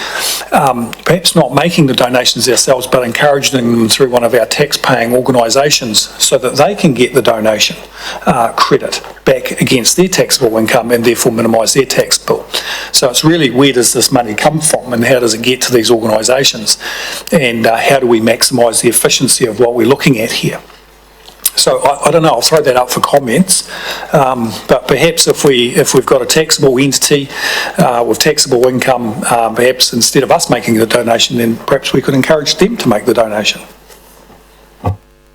perhaps not making the donations ourselves, but encouraging them through one of our tax-paying organisations so that they can get the donation credit back against their taxable income and therefore minimise their tax bill. So it's really, where does this money come from and how does it get to these organisations, and how do we maximise the efficiency of what we're looking at here? So I don't know, I'll throw that up for comments, but perhaps if we've got a taxable entity with taxable income, perhaps instead of us making the donation, then perhaps we could encourage them to make the donation.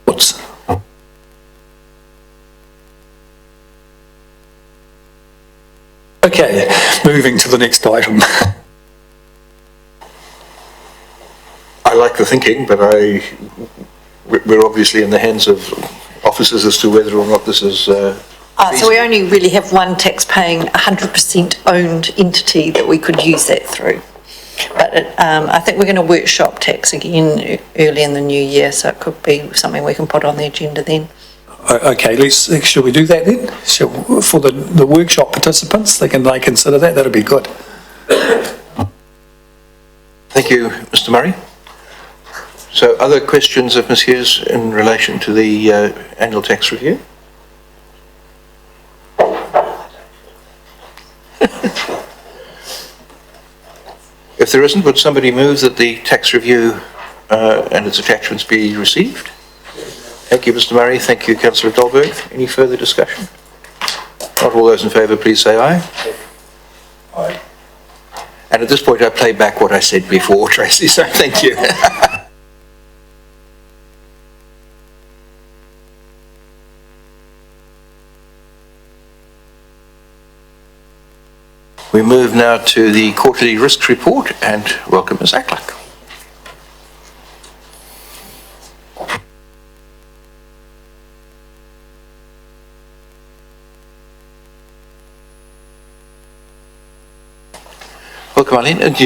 What's okay, moving to the next item. I like the thinking, but we're obviously in the hands of officers as to whether or not this is So we only really have one tax-paying 100% owned entity that we could use that through. But I think we're going to workshop tax again early in the new year, so it could be something we can put on the agenda then. Okay, shall we do that then? For the workshop participants, they can consider that. That'd be good. Thank you, Mr. Murray. So other questions of Ms. Hughes in relation to the annual tax review? If there isn't, would somebody move that the tax review and its attachments be received? Thank you, Mr. Murray. Thank you, Councillor Dahlberg. Any further discussion? Not all those in favour, please say aye. Aye. And at this point, I play back what I said before, Tracy, so thank you. We move now to the quarterly risks report, and welcome Ms. Acklock. Welcome, Eileen. And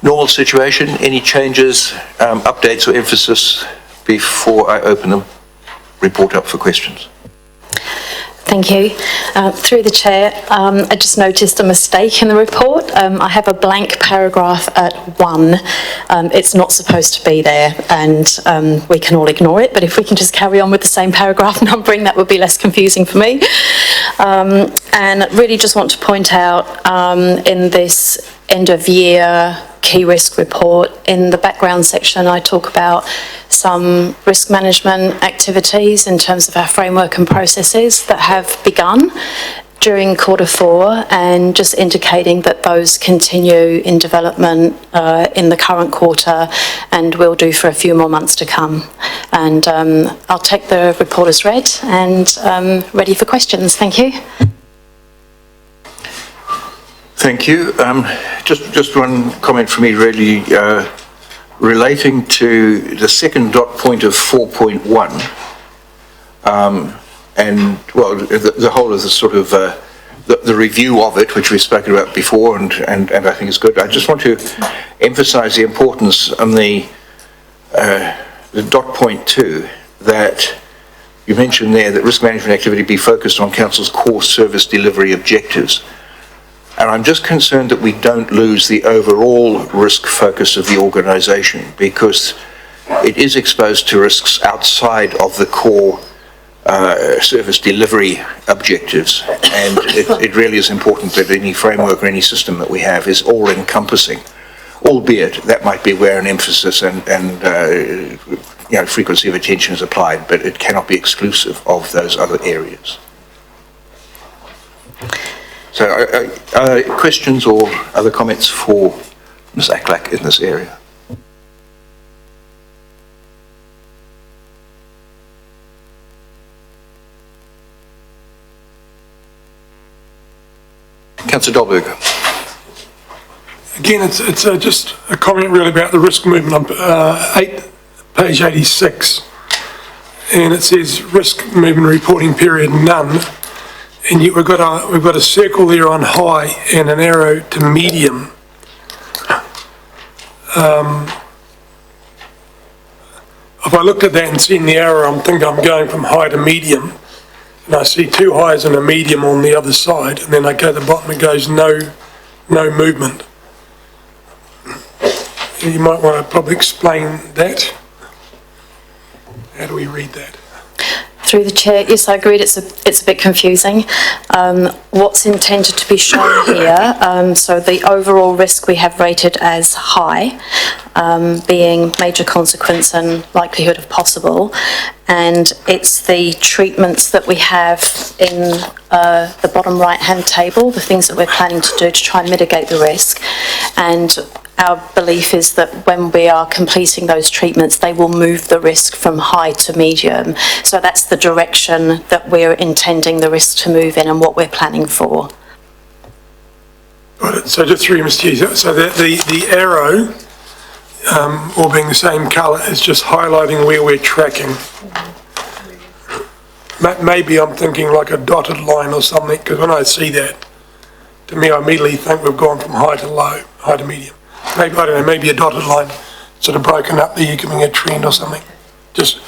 normal situation, any changes, updates or emphasis before I open the report up for questions? Thank you. Through the chair, I just noticed a mistake in the report. I have a blank paragraph at 1. It's not supposed to be there, and we can all ignore it, but if we can just carry on with the same paragraph numbering, that would be less confusing for me. And really just want to point out in this end of year key risk report, in the background section, I talk about some risk management activities in terms of our framework and processes that have begun during Q4, and just indicating that those continue in development in the current quarter and will do for a few more months to come. And I'll take the report as read and ready for questions. Thank you. Thank you. Just one comment from me, really, relating to the second dot point of 4.1. And, well, the whole of the sort of, the review of it, which we've spoken about before, and I think is good. I just want to emphasise the importance on the dot point 2, that you mentioned there that risk management activity be focused on Council's core service delivery objectives. And I'm just concerned that we don't lose the overall risk focus of the organisation, because it is exposed to risks outside of the core service delivery objectives, and it really is important that any framework or any system that we have is all-encompassing, albeit that might be where an emphasis and frequency of attention is applied, but it cannot be exclusive of those other areas. So, questions or other comments for Ms. Aklak in this area? Councillor Dolberg. Again, it's just a comment really about the risk movement on page 86. And it says risk movement reporting period none. And yet we've got a circle there on high and an arrow to medium. If I looked at that and seen the arrow, I'm thinking I'm going from high to medium. And I see two highs and a medium on the other side, and then I go to the bottom, it goes no movement. You might want to probably explain that. How do we read that? Through the chair, yes, I agreed. It's a bit confusing. What's intended to be shown here, so the overall risk we have rated as high, being major consequence and likelihood of possible, and it's the treatments that we have in the bottom right-hand table, the things that we're planning to do to try and mitigate the risk. And our belief is that when we are completing those treatments, they will move the risk from high to medium. So that's the direction that we're intending the risk to move in and what we're planning for. Got it. So just through Mr. Chair, so that the arrow, all being the same colour, is just highlighting where we're tracking. Maybe I'm thinking like a dotted line or something, because when I see that, to me, I immediately think we've gone from high to low, high to medium. Maybe, I don't know, maybe a dotted line sort of broken up there, giving a trend or something. Just.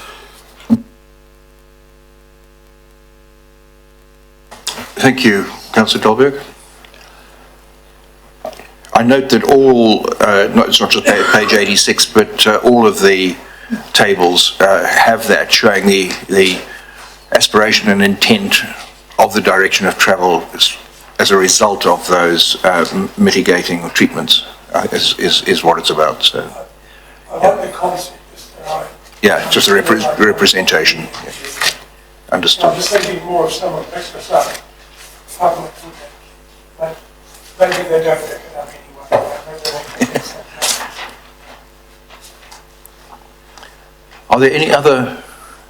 Thank you, Councillor Dolberg. I note that all, it's not just page 86, but all of the tables have that showing the aspiration and intent of the direction of travel as a result of those mitigating treatments. Is what it's about. So, I like the concept. Yeah, just the representation. Yeah. Understood. I'm just thinking more of someone picks this up. Maybe they don't pick it up anyway. Are there any other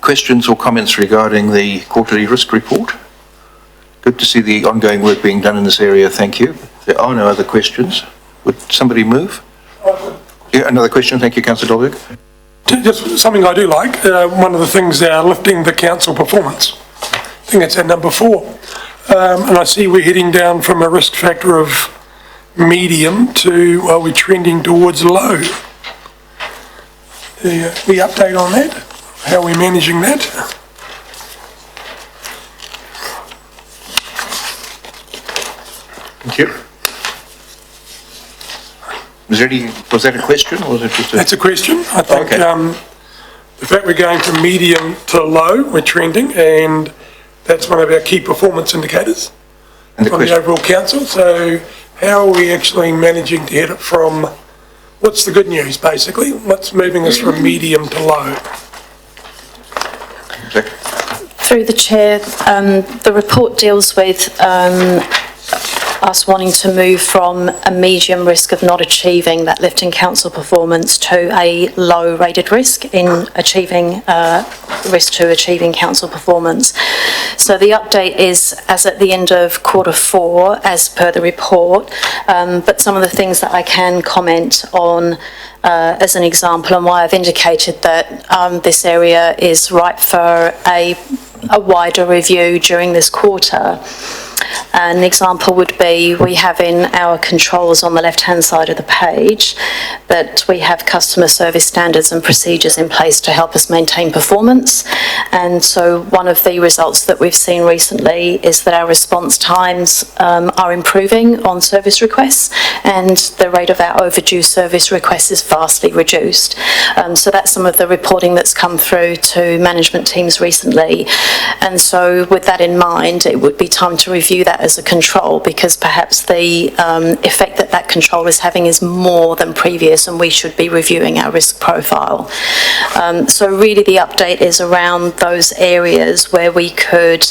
questions or comments regarding the quarterly risk report? Good to see the ongoing work being done in this area. Thank you. There are no other questions. Would somebody move? Yeah, another question. Thank you, Councillor Dolberg. Just something I do like, one of the things they are lifting the council performance. I think it's at number 4. And I see we're heading down from a risk factor of medium to, well, we're trending towards low. The update on that? How are we managing that? Thank you. Was that a question, or was it just a... That's a question. I think okay. The fact we're going from medium to low, we're trending, and That's one of our key performance indicators And the from the question, overall council. So how are we actually managing to hit it from, what's the good news basically? What's moving us from medium to low? Jack? Through the chair, the report deals with us wanting to move from a medium risk of not achieving that lift in council performance to a low rated risk in achieving risk to achieving council performance. So the update is as at the end of Q4 as per the report, but some of the things that I can comment on as an example and why I've indicated that this area is ripe for a wider review during this quarter. An example would be we have in our controls on the left-hand side of the page that we have customer service standards and procedures in place to help us maintain performance. And so one of the results that we've seen recently is that our response times are improving on service requests and the rate of our overdue service requests is vastly reduced. So that's some of the reporting that's come through to management teams recently. And so with that in mind, it would be time to review that as a control because perhaps the effect that that control is having is more than previous and we should be reviewing our risk profile. So really the update is around those areas where we could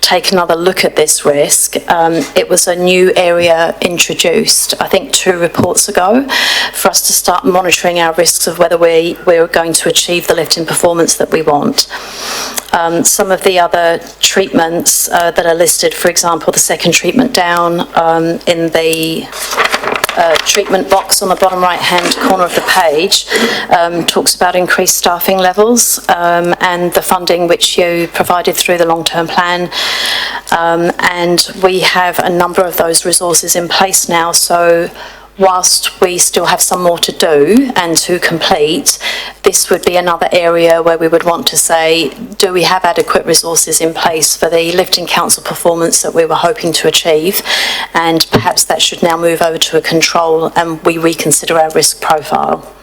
take another look at this risk. It was a new area introduced, I think 2 reports ago, for us to start monitoring our risks of whether we're going to achieve the lift in performance that we want. Some of the other treatments that are listed, for example, the second treatment down in the treatment box on the bottom right-hand corner of the page talks about increased staffing levels and the funding which you provided through the long-term plan. And we have a number of those resources in place now, so whilst we still have some more to do and to complete, this would be another area where we would want to say, do we have adequate resources in place for the lifting council performance that we were hoping to achieve? And perhaps that should now move over to a control and we reconsider our risk profile.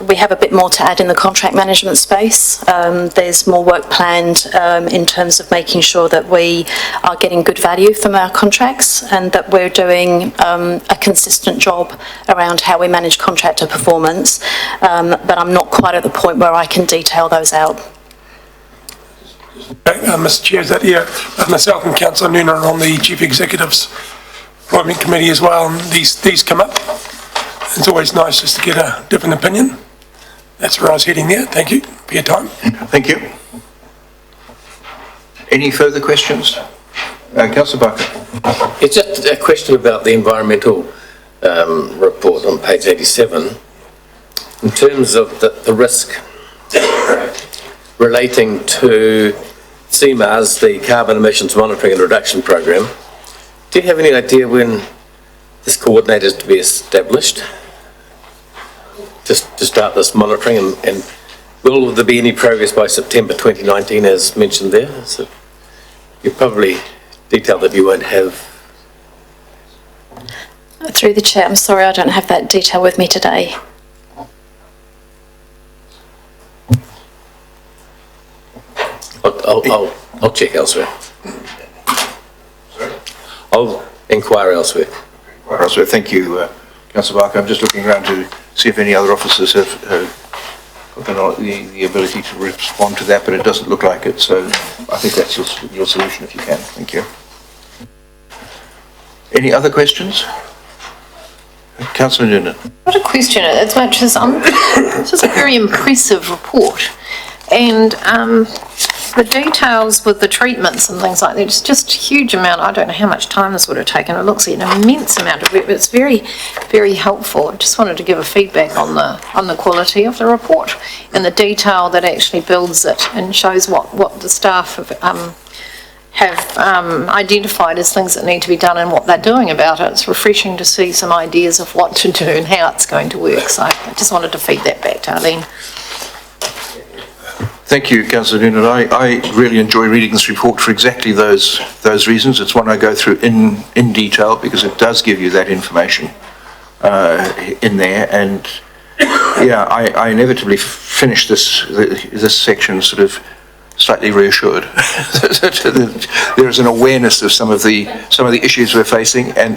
We have a bit more to add in the contract management space. There's more work planned in terms of making sure that we are getting good value from our contracts and that we're doing a consistent job around how we manage contractor performance. But I'm not quite at the point where I can detail those out. Mr Chair, is that myself and Councillor Noonan are on the Chief Executive's Appointment Committee as well, and these come up. It's always nice just to get a different opinion. That's where I was heading there. Thank you for your time. Thank you. Any further questions? Councillor Barker. It's just a question about the environmental report on page 87. In terms of the risk relating to CMARS, the Carbon Emissions Monitoring and Reduction Program, do you have any idea when this coordinator is to be established to start this monitoring and will there be any progress by September 2019 as mentioned there? So you probably detailed that you won't have. Through the chair, I'm sorry I don't have that detail with me today. I'll check elsewhere. I'll inquire elsewhere. So thank you, Councillor Barker. I'm just looking around to see if any other officers have got the ability to respond to that, but it doesn't look like it. So I think that's your solution if you can. Thank you. Any other questions? Councillor Noonan. Not a question, as much as this is a very impressive report. And the details with the treatments and things like that, it's just a huge amount. I don't know how much time this would have taken. It looks like an immense amount of work, but it's very, very helpful. I just wanted to give a feedback on the quality of the report and the detail that actually builds it and shows what the staff have identified as things that need to be done and what they're doing about it. It's refreshing to see some ideas of what to do and how it's going to work. So I just wanted to feed that back to Arlene. Thank you, Councillor Noonan. I really enjoy reading this report for exactly those reasons. It's one I go through in detail because it does give you that information in there. And yeah, I inevitably finish this section sort of slightly reassured that there is an awareness of some of the issues we're facing, and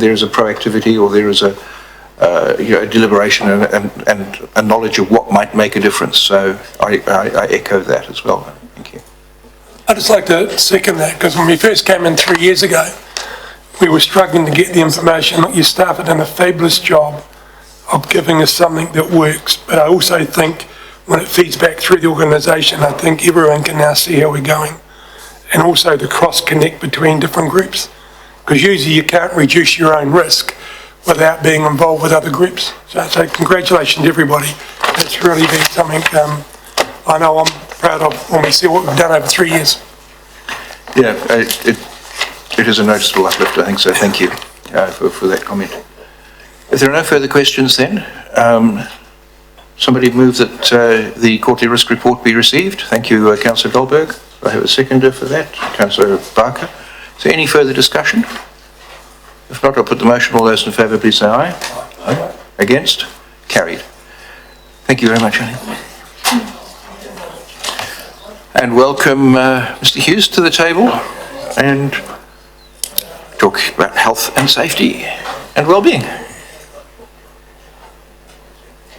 there is a proactivity, or there is a deliberation and a knowledge of what might make a difference. So I echo that as well. Thank you. I'd just like to second that, because when we first came in 3 years ago, we were struggling to get the information. Your staff have done a fabulous job of giving us something that works, but I also think when it feeds back through the organisation, I think everyone can now see how we're going, and also the cross-connect between different groups, because usually you can't reduce your own risk without being involved with other groups. So congratulations to everybody. It's really been something I know I'm proud of when we see what we've done over 3 years. Yeah, it is a noticeable uplift, I think, so thank you for that comment. If there are no further questions then, somebody move that the quarterly risk report be received. Thank you, Councillor Goldberg. I have a seconder for that, Councillor Barker. Is there any further discussion? If not, I'll put the motion. All those in favour, please say aye. Aye. Against? Carried. Thank you very much, Annie. And welcome Mr. Hughes to the table and talk about health and safety and well-being.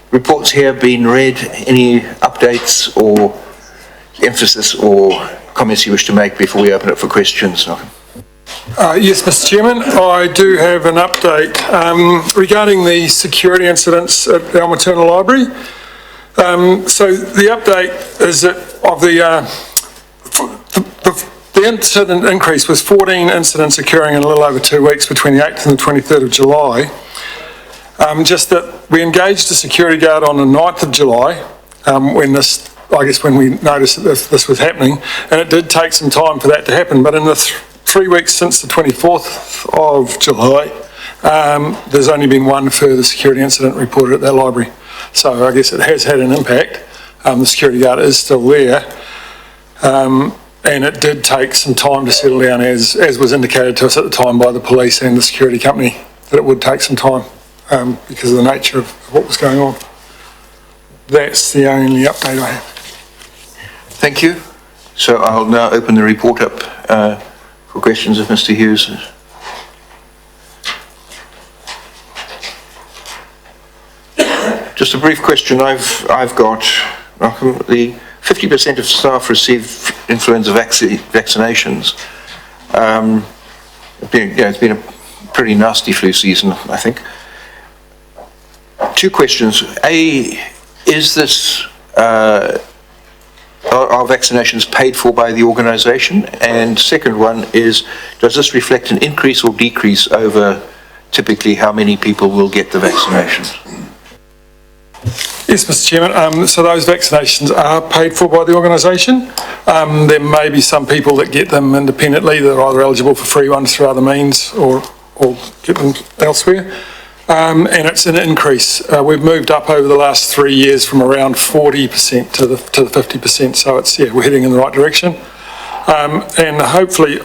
Reports here been read. Any updates or emphasis or comments you wish to make before we open it for questions? Yes, Mr. Chairman, I do have an update regarding the security incidents at our maternal library. So the update is that of the incident increase was 14 incidents occurring in a little over 2 weeks between the 8th and the 23rd of July. Just that we engaged a security guard on the 9th of July when we noticed that this was happening, and it did take some time for that to happen, but in the 3 weeks since the 24th of July, there's only been one further security incident reported at that library. So I guess it has had an impact. The security guard is still there, and it did take some time to settle down, as was indicated to us at the time by the police and the security company, that it would take some time because of the nature of what was going on. That's the only update I have. Thank you. So I'll now open the report up for questions of Mr. Hughes. Just a brief question I've got, Malcolm. The 50% of staff receive influenza vaccinations. It's been a pretty nasty flu season, I think. 2 questions. A, is this, are vaccinations paid for by the organisation? And second one is, does this reflect an increase or decrease over typically how many people will get the vaccinations? Yes, Mr. Chairman. So those vaccinations are paid for by the organisation. There may be some people that get them independently that are either eligible for free ones through other means or get them elsewhere. And it's an increase. We've moved up over the last 3 years from around 40% to the 50%. So it's, we're heading in the right direction. And hopefully,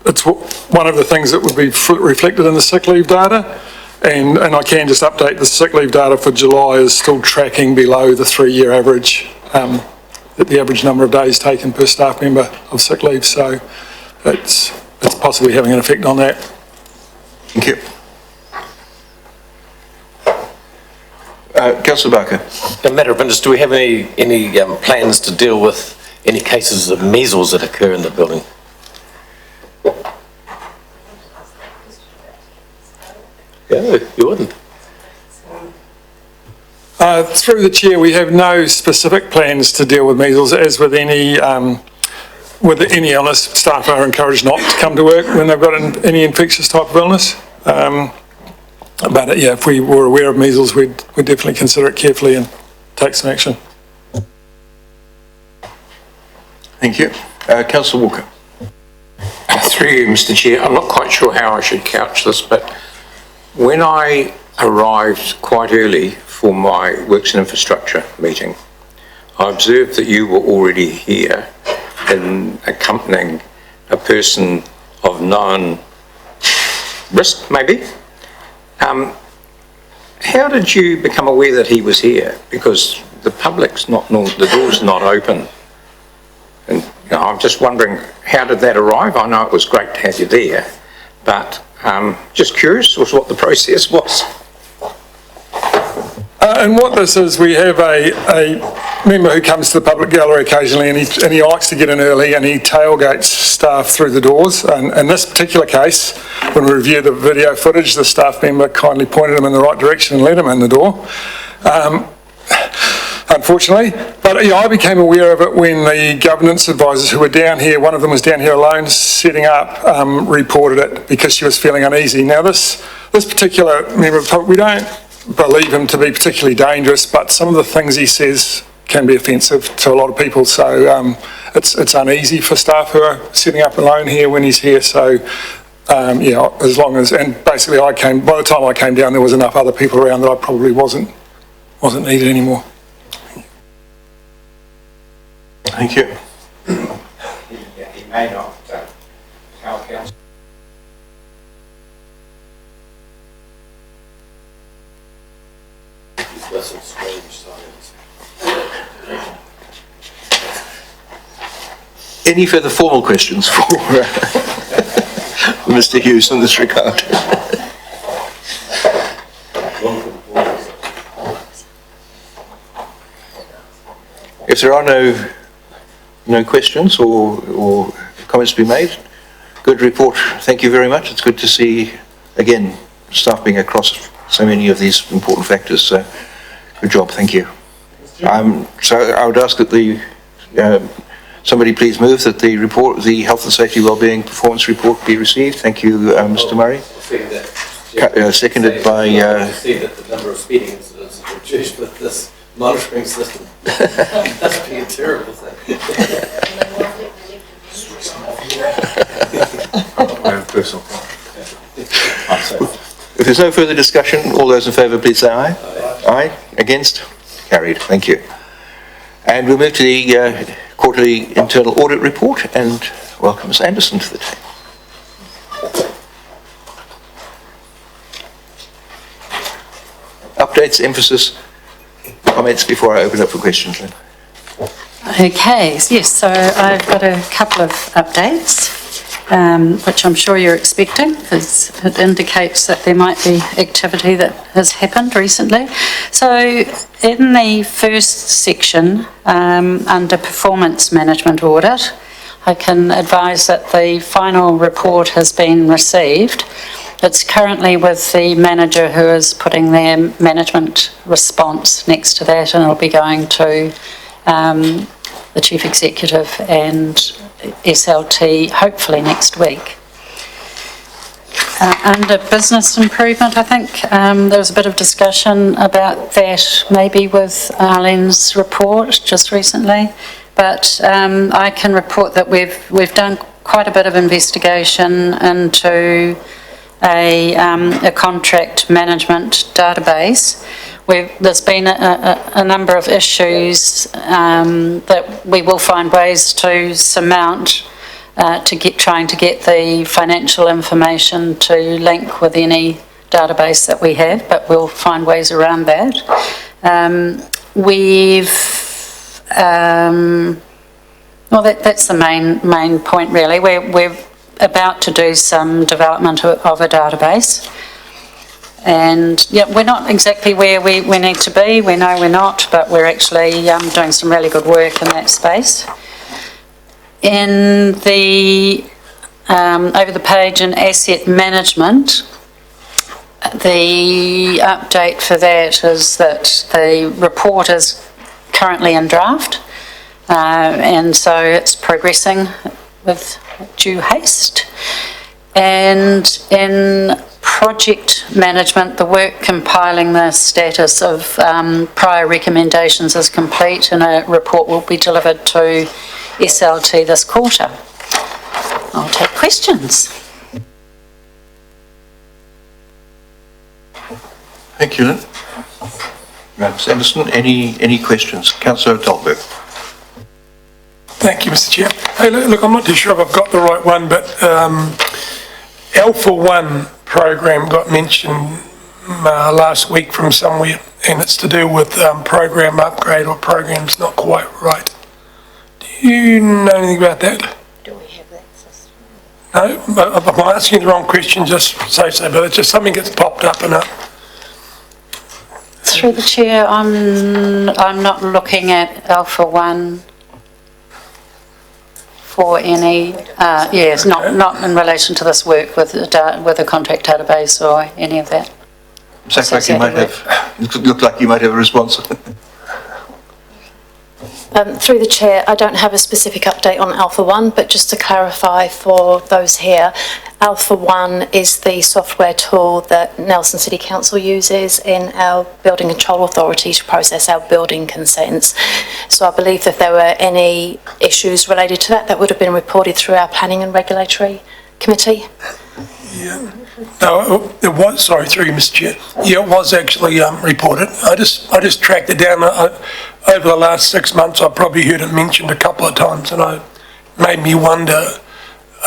it's one of the things that would be reflected in the sick leave data. And I can just update, the sick leave data for July is still tracking below the 3-year average, at the average number of days taken per staff member of sick leave. So it's possibly having an effect on that. Thank you. Councillor Barker. A matter of interest, do we have any plans to deal with any cases of measles that occur in the building? Yeah, you wouldn't. Through the chair, we have no specific plans to deal with measles. As with any illness, staff are encouraged not to come to work when they've got any infectious type of illness. But if we were aware of measles, we'd definitely consider it carefully and take some action. Thank you. Councillor Walker. Through you, Mr. Chair, I'm not quite sure how I should couch this, but when I arrived quite early for my Works and Infrastructure meeting, I observed that you were already here in accompanying a person of known risk, maybe. How did you become aware that he was here? Because the public's not, the door's not open I'm just wondering, how did that arrive? I know it was great to have you there, but just curious as what the process was. And what this is, we have a member who comes to the public gallery occasionally, and he likes to get in early, and he tailgates staff through the doors. And in this particular case, when we reviewed the video footage, the staff member kindly pointed him in the right direction and let him in the door. Unfortunately, but I became aware of it when the governance advisors who were down here, one of them was down here alone setting up, reported it because she was feeling uneasy. Now this particular member of the public, we don't believe him to be particularly dangerous, but some of the things he says can be offensive to a lot of people, so it's uneasy for staff who are setting up alone here when he's here. So yeah, as long as, and basically by the time I came down, there was enough other people around that I probably wasn't needed anymore. Thank you. He may not tell council. Any further formal questions for Mr. Hughes in this regard? If there are no questions or comments to be made, good report. Thank you very much. It's good to see, again, staff being across so many of these important factors. So, good job. Thank you. So I would ask that somebody please move that the health and safety wellbeing performance report be received. Thank you, Mr. Murray. Seconded by. See that the number of speeding incidents is reduced with this monitoring system. That's be a terrible thing. If there's no further discussion, all those in favour please say aye. Aye. Against? Carried. Thank you. And we'll move to the quarterly internal audit report and welcome Ms. Anderson to the table. Updates, emphasis, comments before I open up for questions then. Okay, yes, so I've got a couple of updates, which I'm sure you're expecting, because it indicates that there might be activity that has happened recently. So in the first section, under performance management audit, I can advise that the final report has been received. It's currently with the manager who is putting their management response next to that, and it'll be going to the Chief Executive and SLT hopefully next week. Under business improvement, I think there was a bit of discussion about that maybe with Arlene's report just recently, but I can report that we've done quite a bit of investigation into a contract management database. There's been a number of issues that we will find ways to surmount trying to get the financial information to link with any database that we have, but we'll find ways around that. Well, that's the main point really. We're about to do some development of a database. And yeah, we're not exactly where we need to be. We know we're not, but we're actually doing some really good work in that space. In the over the page in asset management, the update for that is that the report is currently in draft, and so it's progressing with due haste. And in project management, the work compiling the status of prior recommendations is complete, and a report will be delivered to SLT this quarter. I'll take questions. Thank you, Lynn. Ms. Anderson, any questions? Councillor Dahlberg. Thank you, Mr. Chair. Hey, look, I'm not too sure if I've got the right one, but Alpha 1 program got mentioned last week from somewhere, and it's to do with program upgrade or programs not quite right. you know anything about that? Do we have that system? No, I'm asking you the wrong question, just say so, but it's just something that's popped up and Through the chair, I'm not looking at Alpha 1 for any, yes, not in relation to this work with the contract database or any of that. Sounds like you might have, look like you might have a response. Through the chair, I don't have a specific update on Alpha 1, but just to clarify for those here, Alpha 1 is the software tool that Nelson City Council uses in our Building Control Authority to process our building consents. So I believe that if there were any issues related to that, that would have been reported through our Planning and Regulatory Committee. Yeah. No, it was, sorry, through you, Mr. Chair. Yeah, it was actually reported. I just tracked it down. Over the last 6 months, I've probably heard it mentioned a couple of times, and it made me wonder,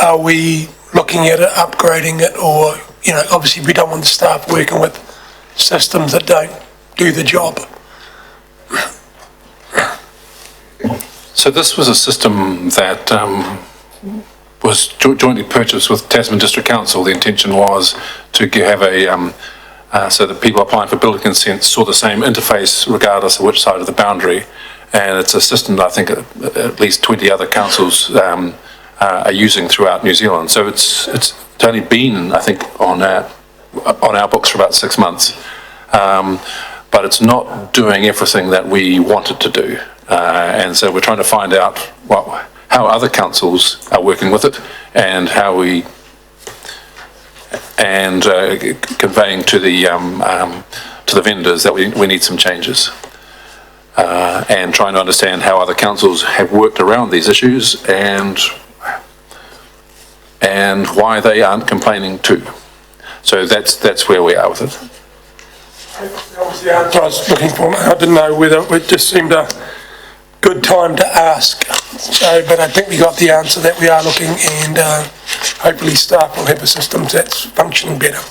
are we looking at it, upgrading it, or, you know, obviously we don't want the staff working with systems that don't do the job. So this was a system that was jointly purchased with Tasman District Council. The intention was to have a, so that people applying for building consents saw the same interface regardless of which side of the boundary. And it's a system that I think at least 20 other councils are using throughout New Zealand. So it's only been, I think, on our books for about 6 months. But it's not doing everything that we want it to do. And so we're trying to find out how other councils are working with it and how we, and conveying to the vendors that we need some changes. And trying to understand how other councils have worked around these issues and why they aren't complaining too. So that's where we are with it. That was the answer I was looking for. I didn't know whether it just seemed a good time to ask. So, but I think we got the answer that we are looking, and hopefully staff will have a system that's functioning better.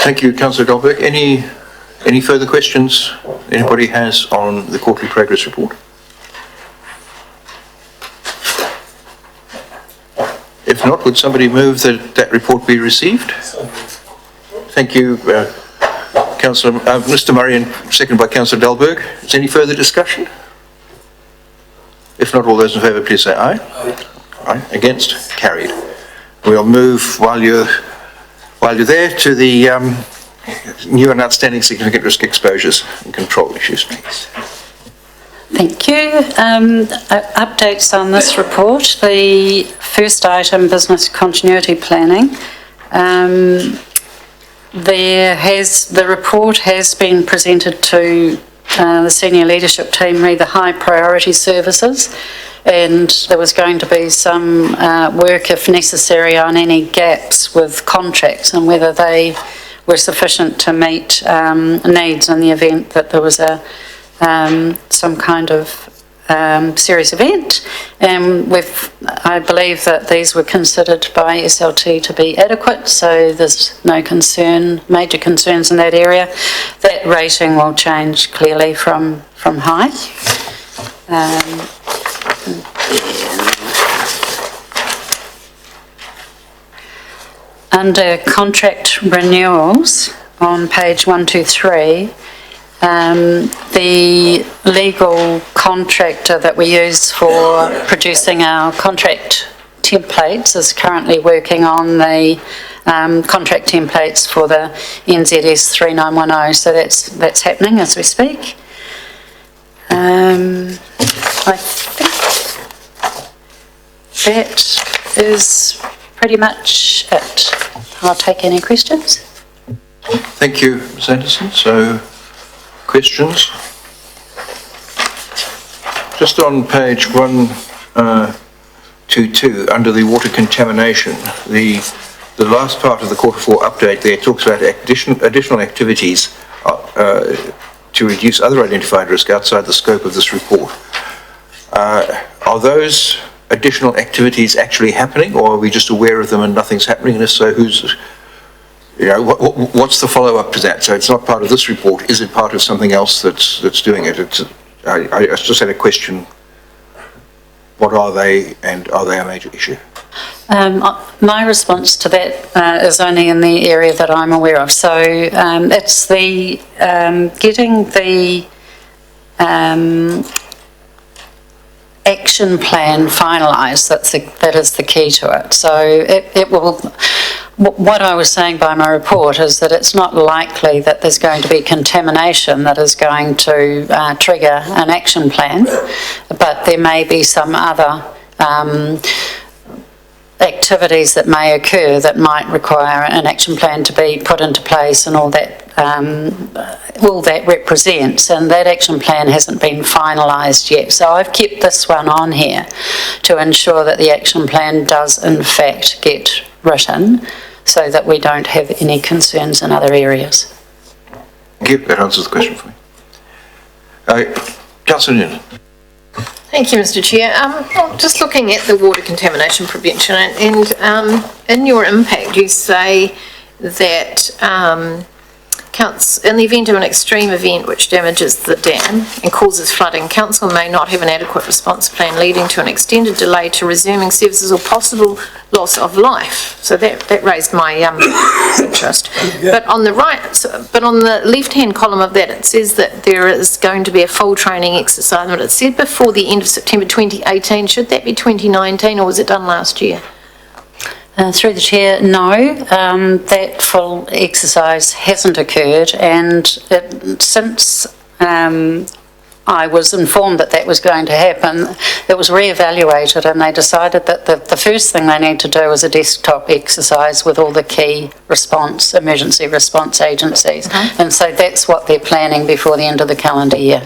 Thank you, Councillor Goldberg. Any further questions anybody has on the quarterly progress report? If not, would somebody move that that report be received? Thank you, Councillor, Mr. Murray, and seconded by Councillor Dalberg. Is there any further discussion? If not, all those in favour, please say aye. Aye. Against? Carried. We'll move while you're there to the new and outstanding significant risk exposures and control issues, please. Thank you. Updates on this report. The first item, business continuity planning. The report has been presented to the senior leadership team, re the high priority services, and there was going to be some work, if necessary, on any gaps with contracts and whether they were sufficient to meet needs in the event that there was some kind of serious event. And I believe that these were considered by SLT to be adequate, so there's no major concerns in that area. That rating will change clearly from high. Under contract renewals on page 123, the legal contractor that we use for producing our contract templates is currently working on the contract templates for the NZS 3910, so that's happening as we speak. I think that is pretty much it. I'll take any questions. Thank you, Ms. Anderson. So, questions? Just on page 122, under the water contamination, the last part of the Q4 update there talks about additional activities to reduce other identified risk outside the scope of this report. Are those additional activities actually happening, or are we just aware of them and nothing's happening? And if so, what's the follow-up to that? So it's not part of this report. Is it part of something else that's doing it? I just had a question What are they, and are they a major issue? My response to that is only in the area that I'm aware of. So it's the getting the action plan finalised. That is the key to it. So it will. What I was saying by my report is that it's not likely that there's going to be contamination that is going to trigger an action plan, but there may be some other activities that may occur that might require an action plan to be put into place, and all that represents, and that action plan hasn't been finalised yet. So I've kept this one on here to ensure that the action plan does in fact get written, so that we don't have any concerns in other areas. Thank you. That answers the question for me. Councillor Noonan. Thank you, Mr Chair. Just looking at the water contamination prevention, and in your impact you say that in the event of an extreme event which damages the dam and causes flooding, council may not have an adequate response plan, leading to an extended delay to resuming services or possible loss of life. So that raised my interest. Yeah. But on the on the left-hand column of that, it says that there is going to be a full training exercise, but it said before the end of September 2018. Should that be 2019, or was it done last year? Through the chair, no, that full exercise hasn't occurred, and since I was informed that that was going to happen, it was re-evaluated, and they decided that the first thing they need to do is a desktop exercise with all the key emergency response agencies, and so that's what they're planning before the end of the calendar year.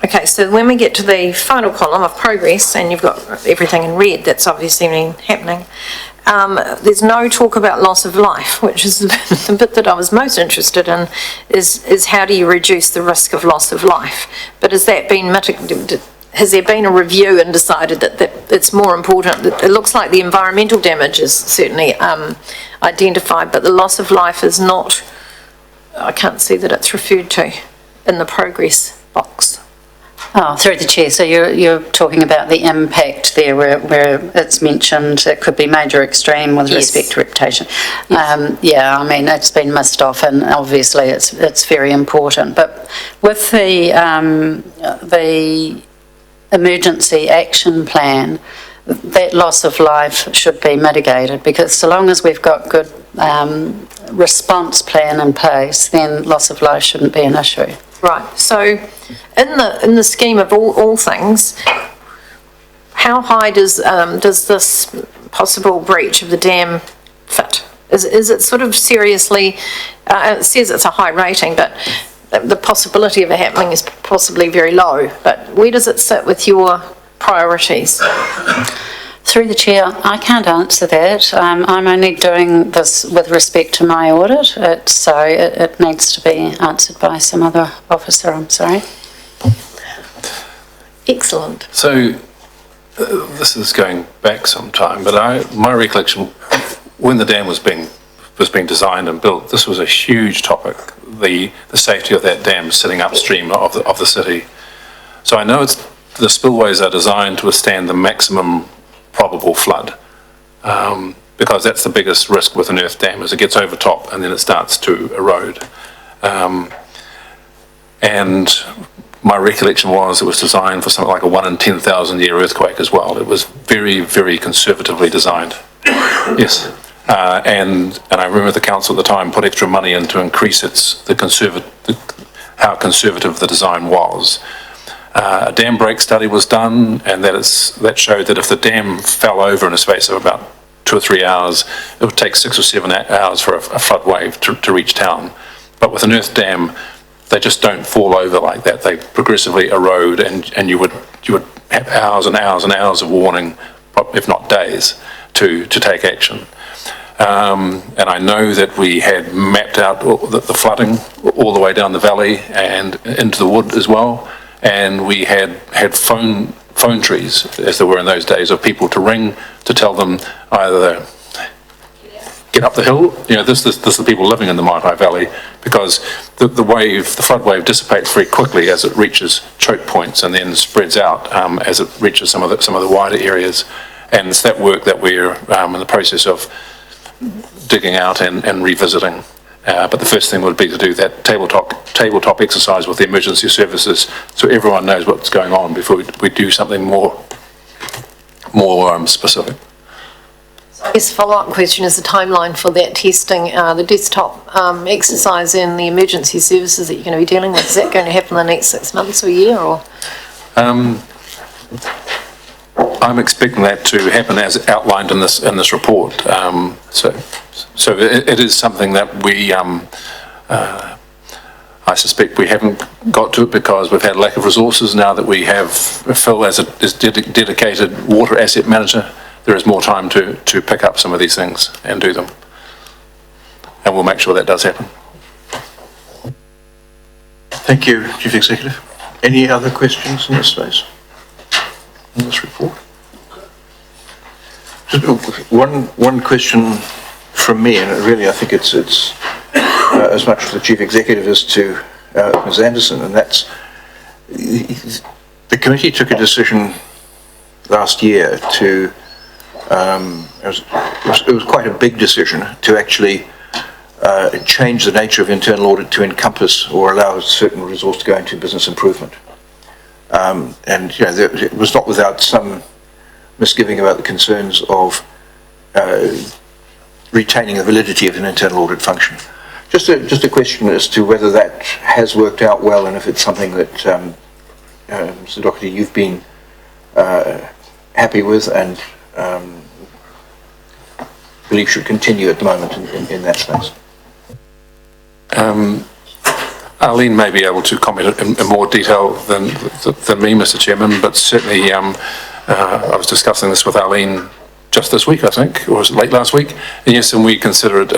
Okay, so when we get to the final column of progress, and you've got everything in red that's obviously been happening, there's no talk about loss of life, which is the bit that I was most interested in, is how do you reduce the risk of loss of life? But has that been mitigated? Has there been a review and decided that it's more important? It looks like the environmental damage is certainly identified, but the loss of life is not, I can't see that it's referred to in the progress box. Oh, through the chair, so you're talking about the impact there where it's mentioned it could be major extreme with respect to reputation. Yes. Yeah, I mean, it's been missed off, and obviously it's very important. But with the emergency action plan, that loss of life should be mitigated, because so long as we've got good response plan in place, then loss of life shouldn't be an issue. Right, so in the scheme of all things, how high does this possible breach of the dam fit? Is it sort of seriously, it says it's a high rating, but the possibility of it happening is possibly very low, but where does it sit with your priorities? Through the chair, I can't answer that. I'm only doing this with respect to my audit, so it needs to be answered by some other officer, I'm sorry. Excellent. So, this is going back some time, but my recollection, when the dam was being designed and built, this was a huge topic, the safety of that dam sitting upstream of the city. So I know the spillways are designed to withstand the maximum probable flood, because that's the biggest risk with an earth dam, is it gets over top and then it starts to erode. And my recollection was it was designed for something like a 1 in 10,000 year earthquake as well. It was very, very conservatively designed. Yes. And I remember the council at the time put extra money in to increase how conservative the design was. A dam break study was done, and that showed that if the dam fell over in a space of about 2 or 3 hours, it would take 6 or 7 hours for a flood wave to reach town. But with an earth dam, they just don't fall over like that. They progressively erode, and you would have hours and hours and hours of warning, if not days, to take action. And I know that we had mapped out the flooding all the way down the valley and into the wood as well. And we had phone trees, as there were in those days, of people to ring to tell them either get up the hill, this is the people living in the Maitai Valley, because the flood wave dissipates very quickly as it reaches choke points and then spreads out as it reaches some of the wider areas. And it's that work that we're in the process of digging out and revisiting. But the first thing would be to do that tabletop exercise with the emergency services, so everyone knows what's going on before we do something more specific. I guess follow-up question is the timeline for that testing, the desktop exercise in the emergency services that you're going to be dealing with. Is that going to happen in the next 6 months or a year, or? I'm expecting that to happen as outlined in this report. So it is something that we, I suspect we haven't got to it because we've had lack of resources. Now that we have Phil as a dedicated water asset manager, there is more time to pick up some of these things and do them. And we'll make sure that does happen. Thank you, Chief Executive. Any other questions in this space, in this report? Just one question from me, and really I think it's as much to the Chief Executive as to Ms Anderson, and that's the committee took a decision last year to, it was quite a big decision to actually change the nature of internal audit to encompass or allow a certain resource to go into business improvement. And it was not without some misgiving about the concerns of retaining the validity of an internal audit function. Just a question as to whether that has worked out well, and if it's something that Mr. Doherty, you've been happy with and believe should continue at the moment in that space. Arlene may be able to comment in more detail than me, Mr. Chairman, but certainly I was discussing this with Arlene just this week, I think, or was it late last week? And yes, and we consider it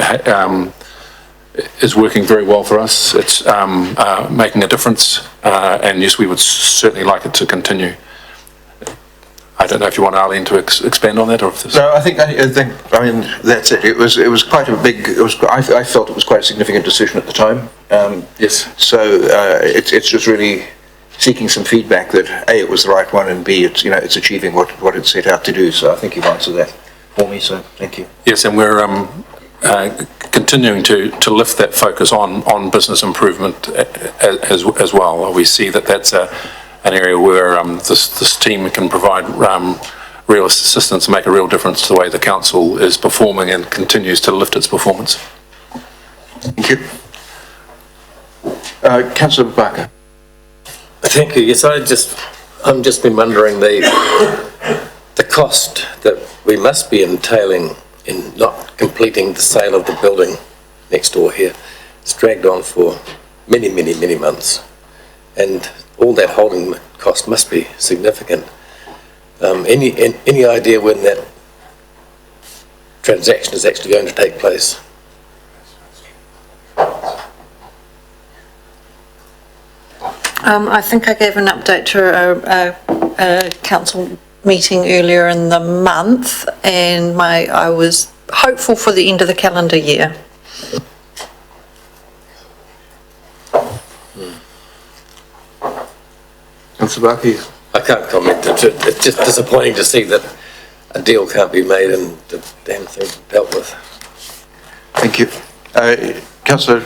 is working very well for us. It's making a difference, and yes, we would certainly like it to continue. I don't know if you want Arlene to expand on that, or if there's... No, I think that's it. It was quite a big. I felt it was quite a significant decision at the time. Yes. So it's just really seeking some feedback that A, it was the right one, and B, it's achieving what it set out to do. So I think you've answered that for me. So thank you. Yes, and we're continuing to lift that focus on business improvement as well. We see that that's an area where this team can provide real assistance and make a real difference to the way the council is performing and continues to lift its performance. Thank you. Councillor Barker. Thank you. Yes, I'm just been wondering the cost that we must be entailing in not completing the sale of the building next door here. It's dragged on for many months, and all that holding cost must be significant. Any idea when that transaction is actually going to take place? I think I gave an update to a council meeting earlier in the month, and I was hopeful for the end of the calendar year. Councillor Barker. I can't comment. It's just disappointing to see that a deal can't be made and the damn thing dealt with. Thank you. Councillor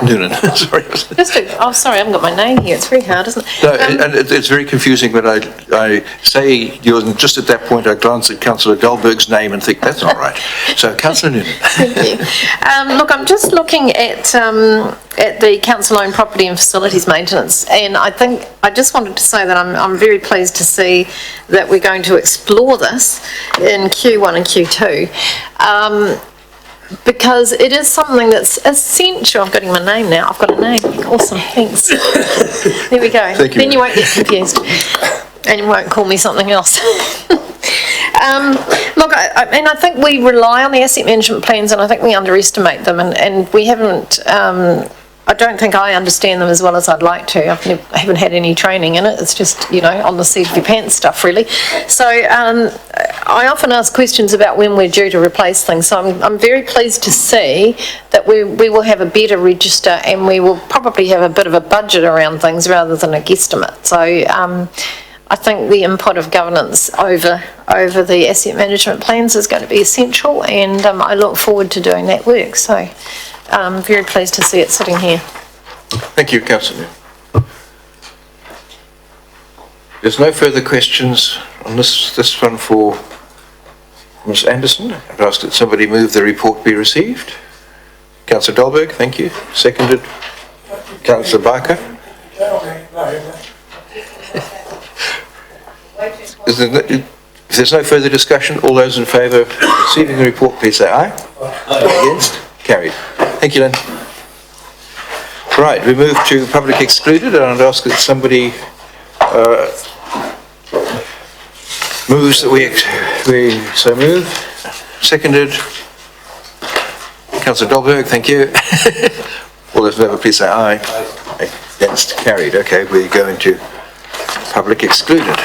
Noonan, sorry. Sorry, I haven't got my name here. It's very hard, isn't it? No, and it's very confusing, but I say yours, and just at that point I glance at Councillor Goldberg's name and think, that's not right. So, Councillor Noonan. Thank you. Look, I'm just looking at the council-owned property and facilities maintenance, and I just wanted to say that I'm very pleased to see that we're going to explore this in Q1 and Q2. Because it is something that's essential. I'm getting my name now. I've got a name. Awesome. Thanks. There we go. Thank you. Then you won't get confused. And you won't call me something else. Look, I think we rely on the asset management plans, and I think we underestimate them, and we haven't, I don't think I understand them as well as I'd like to. I haven't had any training in it. It's just, on the seat of your pants stuff, really. So I often ask questions about when we're due to replace things, so I'm very pleased to see that we will have a better register and we will probably have a bit of a budget around things rather than a guesstimate. So I think the input of governance over the asset management plans is going to be essential, and I look forward to doing that work. So I'm very pleased to see it sitting here. Thank you, Councillor. There's no further questions on this one for Ms Anderson. I'd ask that somebody move the report be received. Councillor Dahlberg, thank you. Seconded. Councillor Barker. If there's no further discussion, all those in favour of receiving the report, please say aye. Against? Carried. Thank you, Lynn. Right, we move to public excluded, and I'd ask that somebody moves that we so move. Seconded. Councillor Dahlberg, thank you. All those in favour, please say aye. Against? Carried. Okay, we go into public excluded.